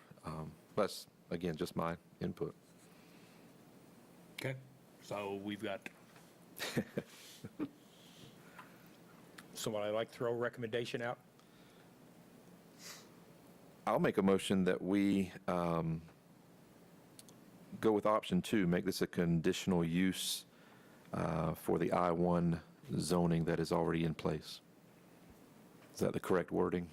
That's, again, just my input. Okay, so we've got, somebody like to throw a recommendation out? I'll make a motion that we go with option 2, make this a conditional use for the I-1 zoning that is already in place. Is that the correct wording?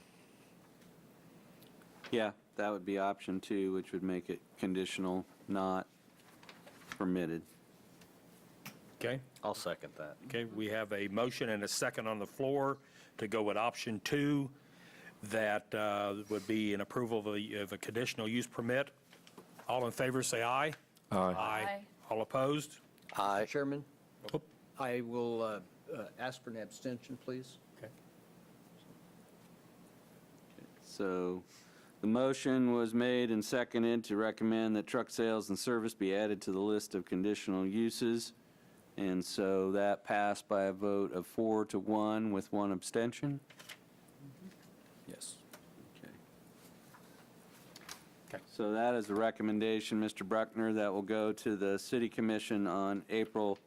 Yeah, that would be option 2, which would make it conditional, not permitted. Okay, I'll second that. okay, we have a motion and a second on the floor to go with option 2. That would be an approval of a conditional use permit. All in favor, say aye. Aye. Aye. All opposed? Aye. Chairman, Oop. I will ask for an abstention, please. Okay. So the motion was made and seconded to recommend that truck sales and service be added to the list of conditional uses. And so that passed by a vote of 4-1 with 1 abstention. Yes. Okay. So that is a recommendation, Mr. Bruckner, that will go to the City Commission on April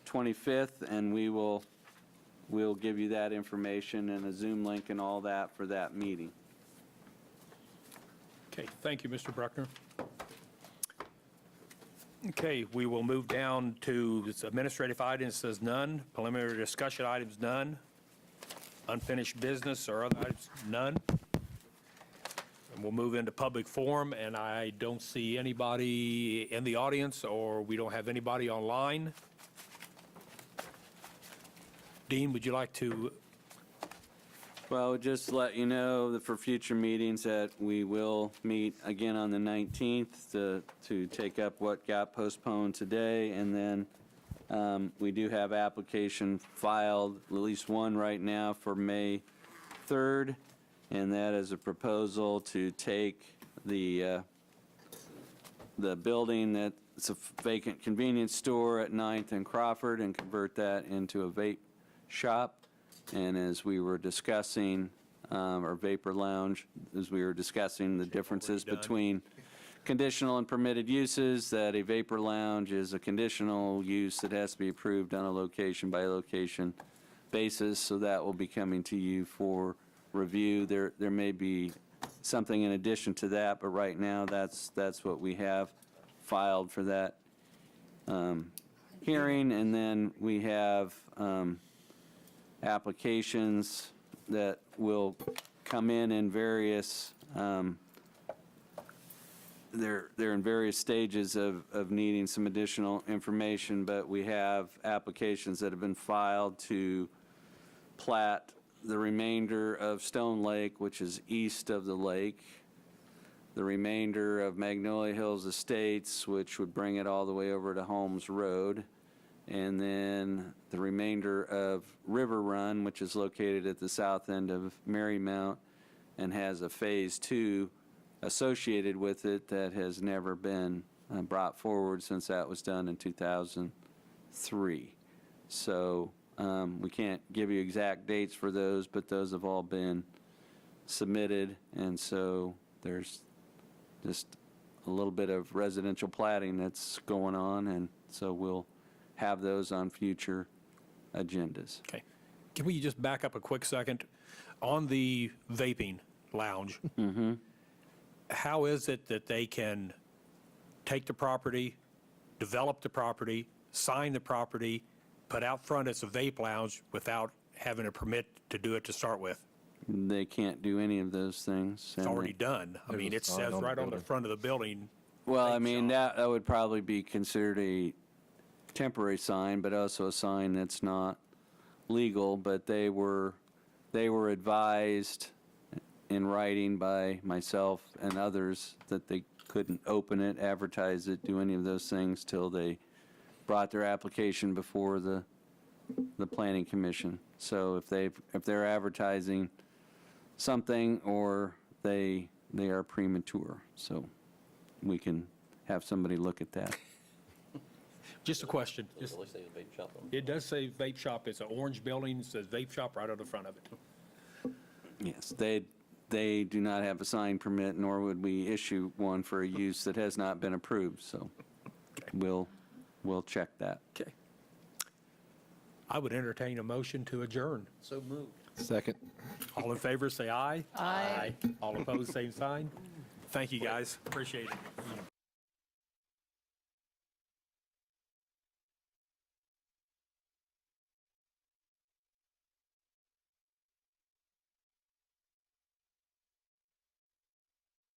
25th, and we'll give you that information and a Zoom link and all that for that meeting. Okay, thank you, Mr. Bruckner. Okay, we will move down to this administrative items, says none. Preliminary discussion items, none. Unfinished business or other items, none. And we'll move into public forum, and I don't see anybody in the audience, or we don't have anybody online. Dean, would you like to? Well, just to let you know that for future meetings that we will meet again on the 19th to take up what got postponed today. And then we do have application filed, at least one right now, for May 3rd. And that is a proposal to take the building that's a vacant convenience store at 9th and Crawford and convert that into a vape shop. And as we were discussing, or vapor lounge, as we were discussing the differences between conditional and permitted uses, that a vapor lounge is a conditional use that has to be approved on a location-by-location basis, so that will be coming to you for review. There may be something in addition to that, but right now, that's what we have filed for that hearing. And then we have applications that will come in various, they're in various stages of needing some additional information, but we have applications that have been filed to plat the remainder of Stone Lake, which is east of the lake, the remainder of Magnolia Hills Estates, which would bring it all the way over to Holmes Road, and then the remainder of River Run, which is located at the south end of Marymount and has a Phase 2 associated with it that has never been brought forward since that was done in 2003. So we can't give you exact dates for those, but those have all been submitted, and so there's just a little bit of residential platting that's going on, and so we'll have those on future agendas. Okay. Can we just back up a quick second? On the vaping lounge. How is it that they can take the property, develop the property, sign the property, put out front it's a vape lounge without having a permit to do it to start with? They can't do any of those things. It's and already done. I mean, it There's a sign says on the right on the building. front of the building. Well, I vape mean, shop. that would probably be considered a temporary sign, but also a sign that's not legal, but they were advised in writing by myself and others that they couldn't open it, advertise it, do any of those things till they brought their application before the planning commission. So if they're advertising something or they are premature, so we can have somebody look at that. Just a question. Does it say a vape shop on It does say vape shop. It's an orange building. It says vape shop right on the front of it. Yes, they do not have a sign permit, nor would we issue one for a use that has not been approved, so we'll check that. Okay. I would entertain a motion to adjourn. So moved. Second. All in favor, say aye. Aye. All opposed, same sign. Thank you, guys. Appreciate it.